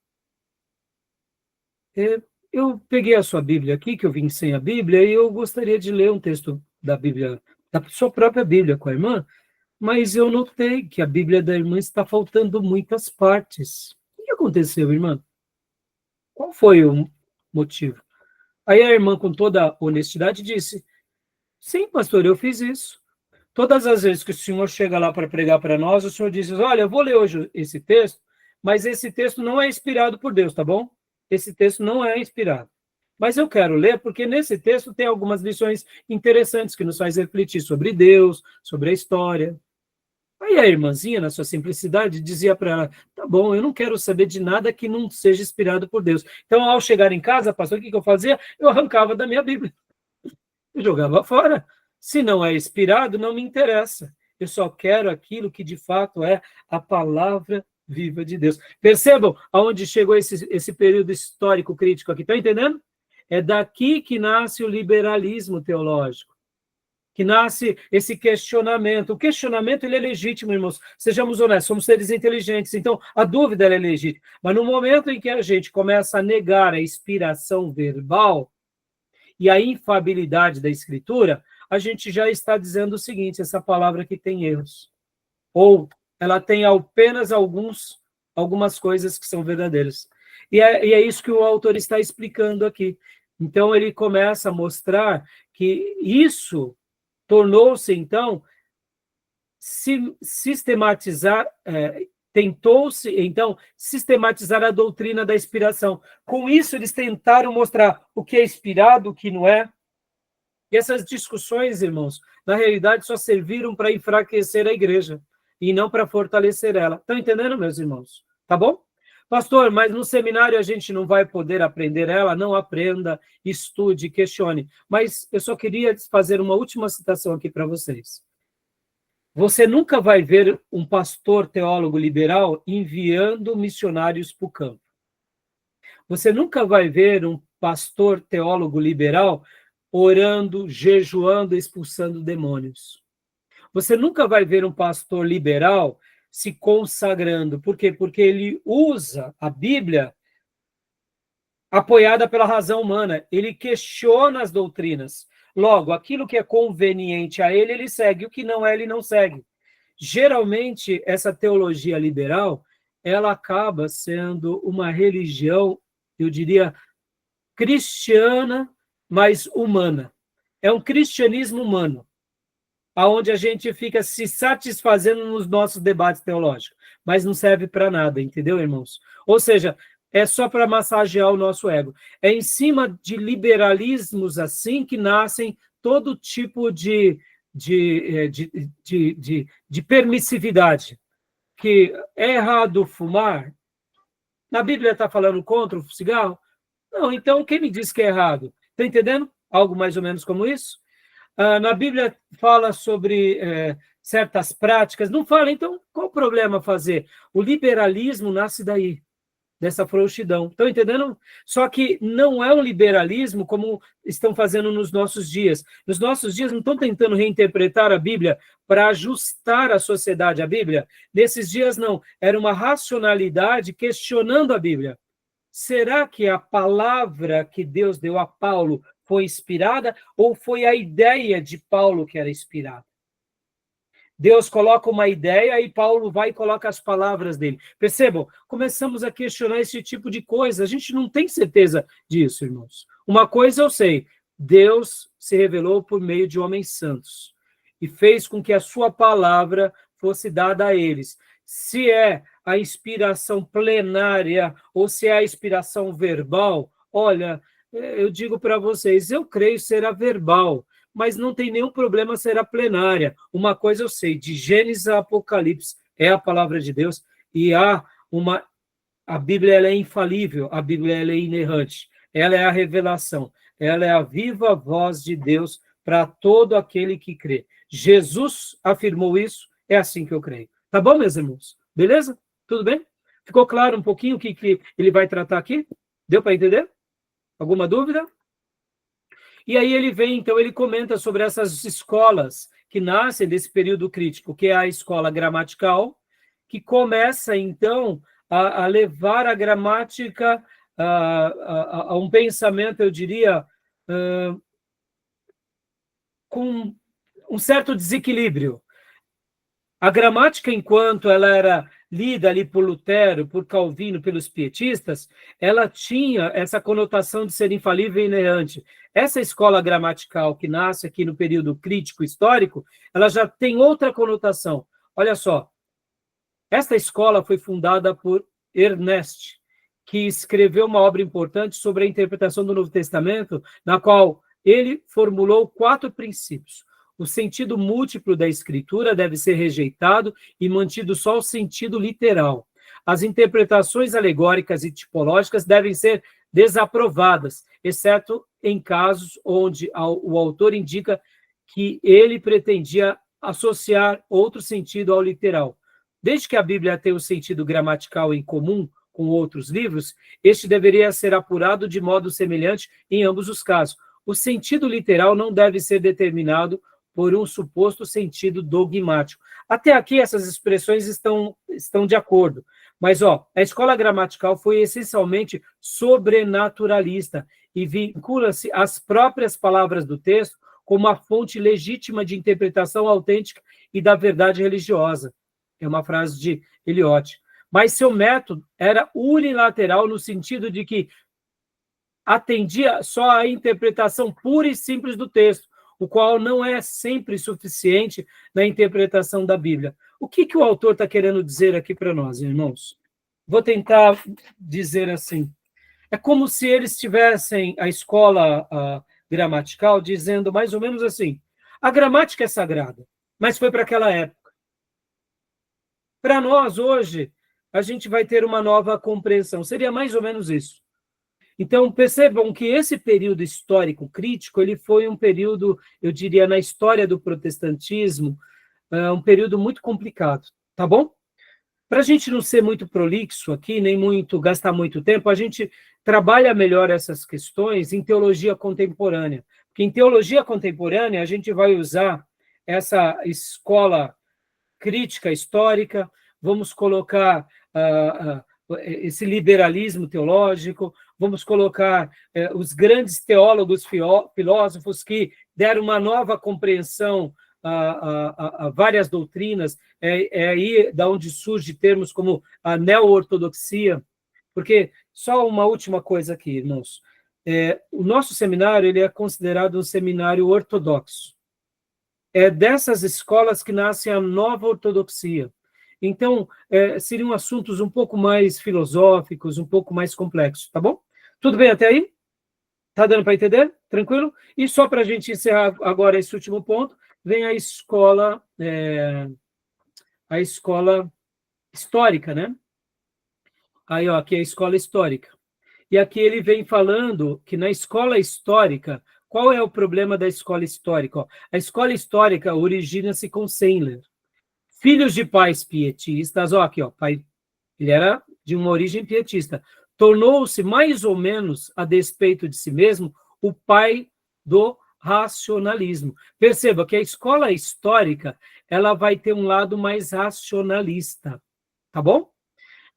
eu peguei a sua Bíblia aqui, que eu vim sem a Bíblia, e eu gostaria de ler um texto da Bíblia, da sua própria Bíblia com a irmã, mas eu notei que a Bíblia da irmã está faltando muitas partes. O que aconteceu, irmã? Qual foi o motivo? Aí a irmã, com toda honestidade, disse, sim, pastor, eu fiz isso. Todas as vezes que o senhor chega lá para pregar para nós, o senhor diz, olha, eu vou ler hoje esse texto, mas esse texto não é inspirado por Deus, tá bom? Esse texto não é inspirado. Mas eu quero ler porque nesse texto tem algumas lições interessantes que nos faz refletir sobre Deus, sobre a história. Aí a irmãzinha, na sua simplicidade, dizia para ela, tá bom, eu não quero saber de nada que não seja inspirado por Deus. Então, ao chegar em casa, pastor, o que eu fazia? Eu arrancava da minha Bíblia. Eu jogava fora. Se não é inspirado, não me interessa. Eu só quero aquilo que de fato é a palavra viva de Deus. Percebam aonde chegou esse período histórico crítico aqui. Estão entendendo? É daqui que nasce o liberalismo teológico, que nasce esse questionamento. O questionamento ele é legítimo, irmãos. Sejamos honestos, somos seres inteligentes, então a dúvida ela é legítima. Mas no momento em que a gente começa a negar a inspiração verbal e a infabilidade da Escritura, a gente já está dizendo o seguinte, essa palavra aqui tem erros. Ou ela tem apenas algumas coisas que são verdadeiras. E é isso que o autor está explicando aqui. Então, ele começa a mostrar que isso tornou-se, então, tentou-se, então, sistematizar a doutrina da inspiração. Com isso, eles tentaram mostrar o que é inspirado, o que não é. E essas discussões, irmãos, na realidade só serviram para enfraquecer a igreja e não para fortalecer ela. Estão entendendo, meus irmãos? Tá bom? Pastor, mas no seminário a gente não vai poder aprender ela? Não aprenda, estude, questione. Mas eu só queria fazer uma última citação aqui para vocês. Você nunca vai ver um pastor teólogo liberal enviando missionários para o campo. Você nunca vai ver um pastor teólogo liberal orando, jejuando, expulsando demônios. Você nunca vai ver um pastor liberal se consagrando. Por quê? Porque ele usa a Bíblia apoiada pela razão humana. Ele questiona as doutrinas. Logo, aquilo que é conveniente a ele, ele segue. O que não é, ele não segue. Geralmente, essa teologia liberal, ela acaba sendo uma religião, eu diria, cristiana, mas humana. É um cristianismo humano, onde a gente fica se satisfazendo nos nossos debates teológicos, mas não serve para nada, entendeu, irmãos? Ou seja, é só para massagear o nosso ego. É em cima de liberalismos assim que nascem todo tipo de permissividade. Que é errado fumar? Na Bíblia está falando contra o cigarro? Não, então quem me diz que é errado? Está entendendo? Algo mais ou menos como isso? Na Bíblia fala sobre certas práticas, não fala, então qual o problema fazer? O liberalismo nasce daí, dessa frouxidão. Estão entendendo? Só que não é um liberalismo como estão fazendo nos nossos dias. Nos nossos dias não estão tentando reinterpretar a Bíblia para ajustar a sociedade à Bíblia. Nesses dias não, era uma racionalidade questionando a Bíblia. Será que a palavra que Deus deu a Paulo foi inspirada ou foi a ideia de Paulo que era inspirada? Deus coloca uma ideia e Paulo vai e coloca as palavras dele. Percebam, começamos a questionar esse tipo de coisa. A gente não tem certeza disso, irmãos. Uma coisa eu sei, Deus se revelou por meio de homens santos e fez com que a sua palavra fosse dada a eles. Se é a inspiração plenária ou se é a inspiração verbal, olha, eu digo para vocês, eu creio será verbal, mas não tem nenhum problema ser a plenária. Uma coisa eu sei, de Gênesis a Apocalipse é a palavra de Deus e a Bíblia ela é infalível, a Bíblia ela é inerrante, ela é a revelação, ela é a viva voz de Deus para todo aquele que crê. Jesus afirmou isso, é assim que eu creio. Tá bom, meus irmãos? Beleza? Tudo bem? Ficou claro um pouquinho o que ele vai tratar aqui? Deu para entender? Alguma dúvida? E aí ele vem, então, ele comenta sobre essas escolas que nascem desse período crítico, que é a escola gramatical, que começa, então, a levar a gramática a um pensamento, eu diria, com um certo desequilíbrio. A gramática, enquanto ela era lida ali por Lutero, por Calvino, pelos pietistas, ela tinha essa conotação de ser infalível e inerrante. Essa escola gramatical que nasce aqui no período crítico histórico, ela já tem outra conotação. Olha só, esta escola foi fundada por Ernest, que escreveu uma obra importante sobre a interpretação do Novo Testamento, na qual ele formulou 4 princípios. O sentido múltiplo da escritura deve ser rejeitado e mantido só o sentido literal. As interpretações alegóricas e tipológicas devem ser desaprovadas, exceto em casos onde o autor indica que ele pretendia associar outro sentido ao literal. Desde que a Bíblia tenha o sentido gramatical em comum com outros livros, este deveria ser apurado de modo semelhante em ambos os casos. O sentido literal não deve ser determinado por um suposto sentido dogmático. Até aqui essas expressões estão de acordo. Mas, a escola gramatical foi essencialmente sobrenaturalista e vincula-se às próprias palavras do texto como uma fonte legítima de interpretação autêntica e da verdade religiosa. É uma frase de Eliot. Mas seu método era unilateral no sentido de que atendia só à interpretação pura e simples do texto, o qual não é sempre suficiente na interpretação da Bíblia. O que o autor está querendo dizer aqui para nós, irmãos? Vou tentar dizer assim. É como se eles tivessem a escola gramatical dizendo mais ou menos assim, a gramática é sagrada, mas foi para aquela época. Para nós, hoje, a gente vai ter uma nova compreensão. Seria mais ou menos isso. Então, percebam que esse período histórico crítico, ele foi um período, eu diria, na história do protestantismo, um período muito complicado, tá bom? Para a gente não ser muito prolixo aqui, nem muito gastar muito tempo, a gente trabalha melhor essas questões em teologia contemporânea. Porque em teologia contemporânea, a gente vai usar essa escola crítica histórica, vamos colocar esse liberalismo teológico, vamos colocar os grandes teólogos, filósofos que deram uma nova compreensão a várias doutrinas, é aí da onde surge termos como a neo-ortodoxia, porque, só uma última coisa aqui, irmãos, o nosso seminário ele é considerado um seminário ortodoxo. É dessas escolas que nasce a nova ortodoxia. Então, seriam assuntos um pouco mais filosóficos, um pouco mais complexos, tá bom? Tudo bem até aí? Tá dando para entender? Tranquilo? E só para a gente encerrar agora esse último ponto, vem a escola histórica, né? Aí, aqui é a escola histórica. E aqui ele vem falando que na escola histórica, qual é o problema da escola histórica? Ó, a escola histórica origina-se com Sandler. Filhos de pais pietistas, ó, aqui, ó, pai, ele era de uma origem pietista, tornou-se mais ou menos, a despeito de si mesmo, o pai do racionalismo. Perceba que a escola histórica, ela vai ter um lado mais racionalista, tá bom?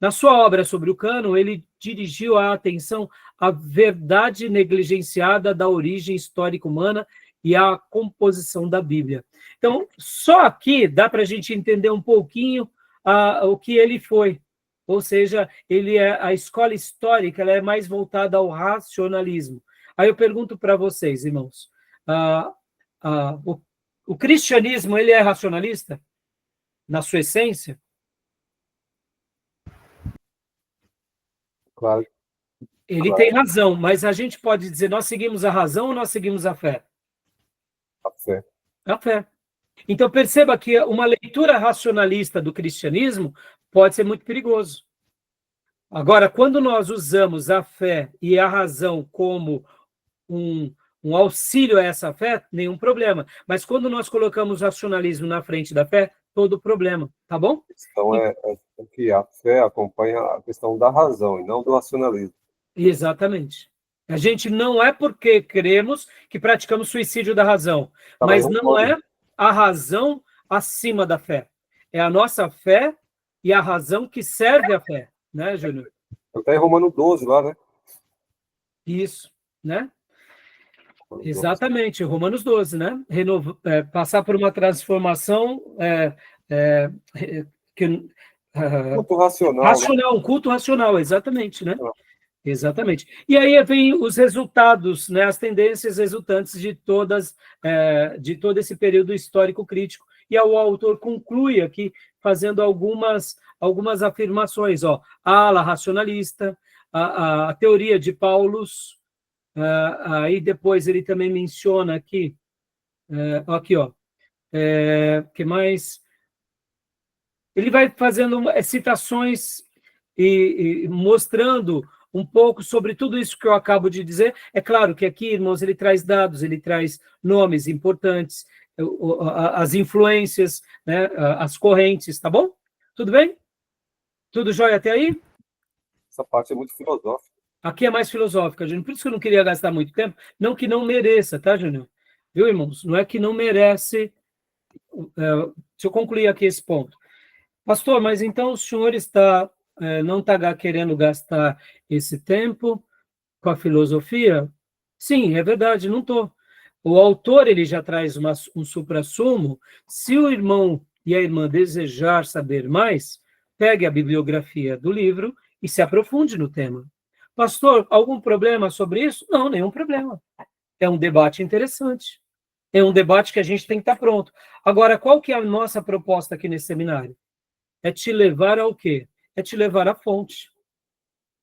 Na sua obra sobre o cânon, ele dirigiu a atenção à verdade negligenciada da origem histórica humana e à composição da Bíblia. Então, só aqui dá para a gente entender um pouquinho o que ele foi. Ou seja, a escola histórica ela é mais voltada ao racionalismo. Aí eu pergunto para vocês, irmãos, o cristianismo ele é racionalista na sua essência? Claro. Ele tem razão, mas a gente pode dizer, nós seguimos a razão ou nós seguimos a fé? A fé. A fé. Então, perceba que uma leitura racionalista do cristianismo pode ser muito perigoso. Agora, quando nós usamos a fé e a razão como um auxílio a essa fé, nenhum problema. Mas quando nós colocamos o racionalismo na frente da fé, todo problema, tá bom? Então, é que a fé acompanha a questão da razão e não do racionalismo. Exatamente. A gente não é porque cremos que praticamos suicídio da razão, mas não é a razão acima da fé. É a nossa fé e a razão que serve a fé, né, Júnior? Está em Romano 12 lá, né? Isso, né? Exatamente, Romanos 12, né? Passar por uma transformação culto racional, né? Um culto racional, exatamente, né? Exatamente. E aí vem os resultados, né? As tendências resultantes de todo esse período histórico crítico. E o autor conclui aqui fazendo algumas afirmações, ó, a ala racionalista, a teoria de Paulus. Aí depois ele também menciona aqui, aqui, ó, que mais? Ele vai fazendo citações e mostrando um pouco sobre tudo isso que eu acabo de dizer. É claro que aqui, irmãos, ele traz dados, ele traz nomes importantes, as influências, né, as correntes, tá bom? Tudo bem? Tudo jóia até aí? Essa parte é muito filosófica. Aqui é mais filosófica, Júnior. Por isso que eu não queria gastar muito tempo. Não que não mereça, tá, Júnior? Viu, irmãos? Não é que não merece. Deixa eu concluir aqui esse ponto. Pastor, mas então o senhor não está querendo gastar esse tempo com a filosofia? Sim, é verdade, não estou. O autor ele já traz um suprassumo. Se o irmão e a irmã desejar saber mais, pegue a bibliografia do livro e se aprofunde no tema. Pastor, algum problema sobre isso? Não, nenhum problema. É um debate interessante. É um debate que a gente tem que estar pronto. Agora, qual que é a nossa proposta aqui nesse seminário? É te levar ao quê? É te levar à fonte.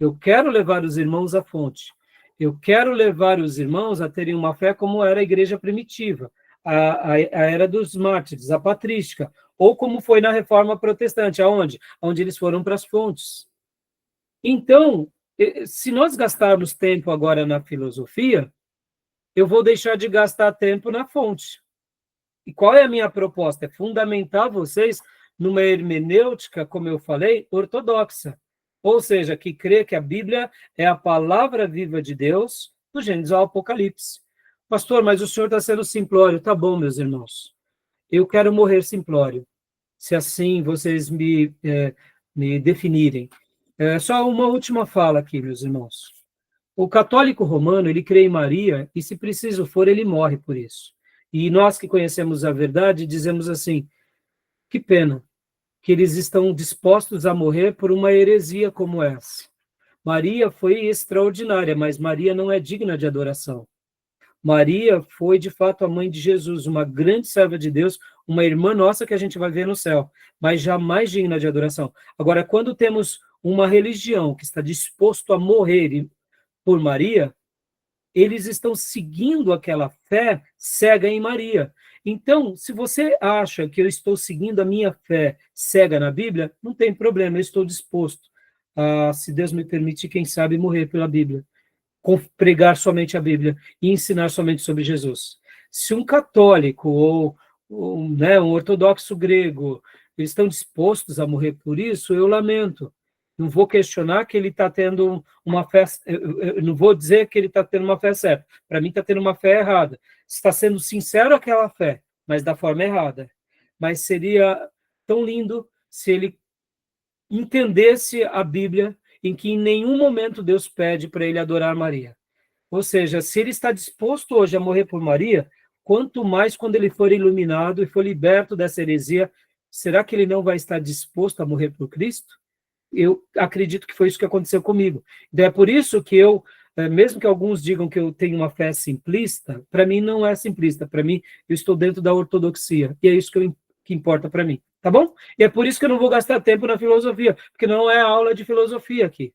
Eu quero levar os irmãos à fonte. Eu quero levar os irmãos a terem uma fé como era a igreja primitiva, a era dos mártires, a patrística, ou como foi na Reforma Protestante, aonde? Onde eles foram para as fontes. Então, se nós gastarmos tempo agora na filosofia, eu vou deixar de gastar tempo na fonte. E qual é a minha proposta? É fundamentar vocês numa hermenêutica, como eu falei, ortodoxa. Ou seja, que crê que a Bíblia é a palavra viva de Deus, do Gênesis ao Apocalipse. Pastor, mas o senhor está sendo simplório. Tá bom, meus irmãos. Eu quero morrer simplório, se assim vocês me definirem. Só uma última fala aqui, meus irmãos. O católico romano, ele crê em Maria, e se preciso for, ele morre por isso. E nós que conhecemos a verdade, dizemos assim, que pena que eles estão dispostos a morrer por uma heresia como essa. Maria foi extraordinária, mas Maria não é digna de adoração. Maria foi, de fato, a mãe de Jesus, uma grande serva de Deus, uma irmã nossa que a gente vai ver no céu, mas jamais digna de adoração. Agora, quando temos uma religião que está disposto a morrer por Maria, eles estão seguindo aquela fé cega em Maria. Então, se você acha que eu estou seguindo a minha fé cega na Bíblia, não tem problema, eu estou disposto a, se Deus me permitir, quem sabe, morrer pela Bíblia. pregar somente a Bíblia e ensinar somente sobre Jesus. Se um católico ou né, um ortodoxo grego, eles estão dispostos a morrer por isso, eu lamento. Não vou questionar que ele está tendo uma fé, eu não vou dizer que ele está tendo uma fé certa. Para mim, está tendo uma fé errada. Está sendo sincero aquela fé, mas da forma errada. Mas seria tão lindo se ele entendesse a Bíblia, em que em nenhum momento Deus pede para ele adorar Maria. Ou seja, se ele está disposto hoje a morrer por Maria, quanto mais quando ele for iluminado e for liberto dessa heresia, será que ele não vai estar disposto a morrer por Cristo? Eu acredito que foi isso que aconteceu comigo. Então é por isso que eu, mesmo que alguns digam que eu tenho uma fé simplista, para mim não é simplista, para mim eu estou dentro da ortodoxia, e é isso que importa para mim, tá bom? E é por isso que eu não vou gastar tempo na filosofia, porque não é aula de filosofia aqui.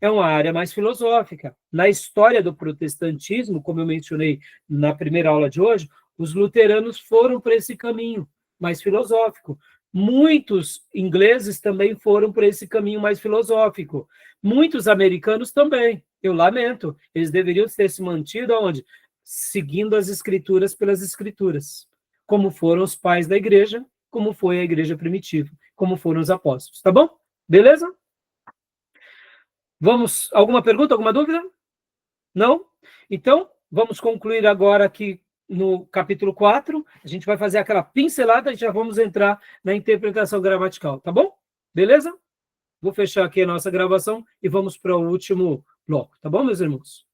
É uma área mais filosófica. Na história do protestantismo, como eu mencionei na primeira aula de hoje, os luteranos foram para esse caminho mais filosófico. Muitos ingleses também foram para esse caminho mais filosófico. Muitos americanos também. Eu lamento. Eles deveriam ter se mantido aonde? Seguindo as escrituras pelas escrituras. Como foram os pais da igreja, como foi a igreja primitiva, como foram os apóstolos. Tá bom? Beleza? Vamos, alguma pergunta, alguma dúvida? Não? Então, vamos concluir agora aqui no capítulo 4. A gente vai fazer aquela pincelada e já vamos entrar na interpretação gramatical, tá bom? Beleza? Vou fechar aqui a nossa gravação e vamos para o último bloco, tá bom, meus irmãos?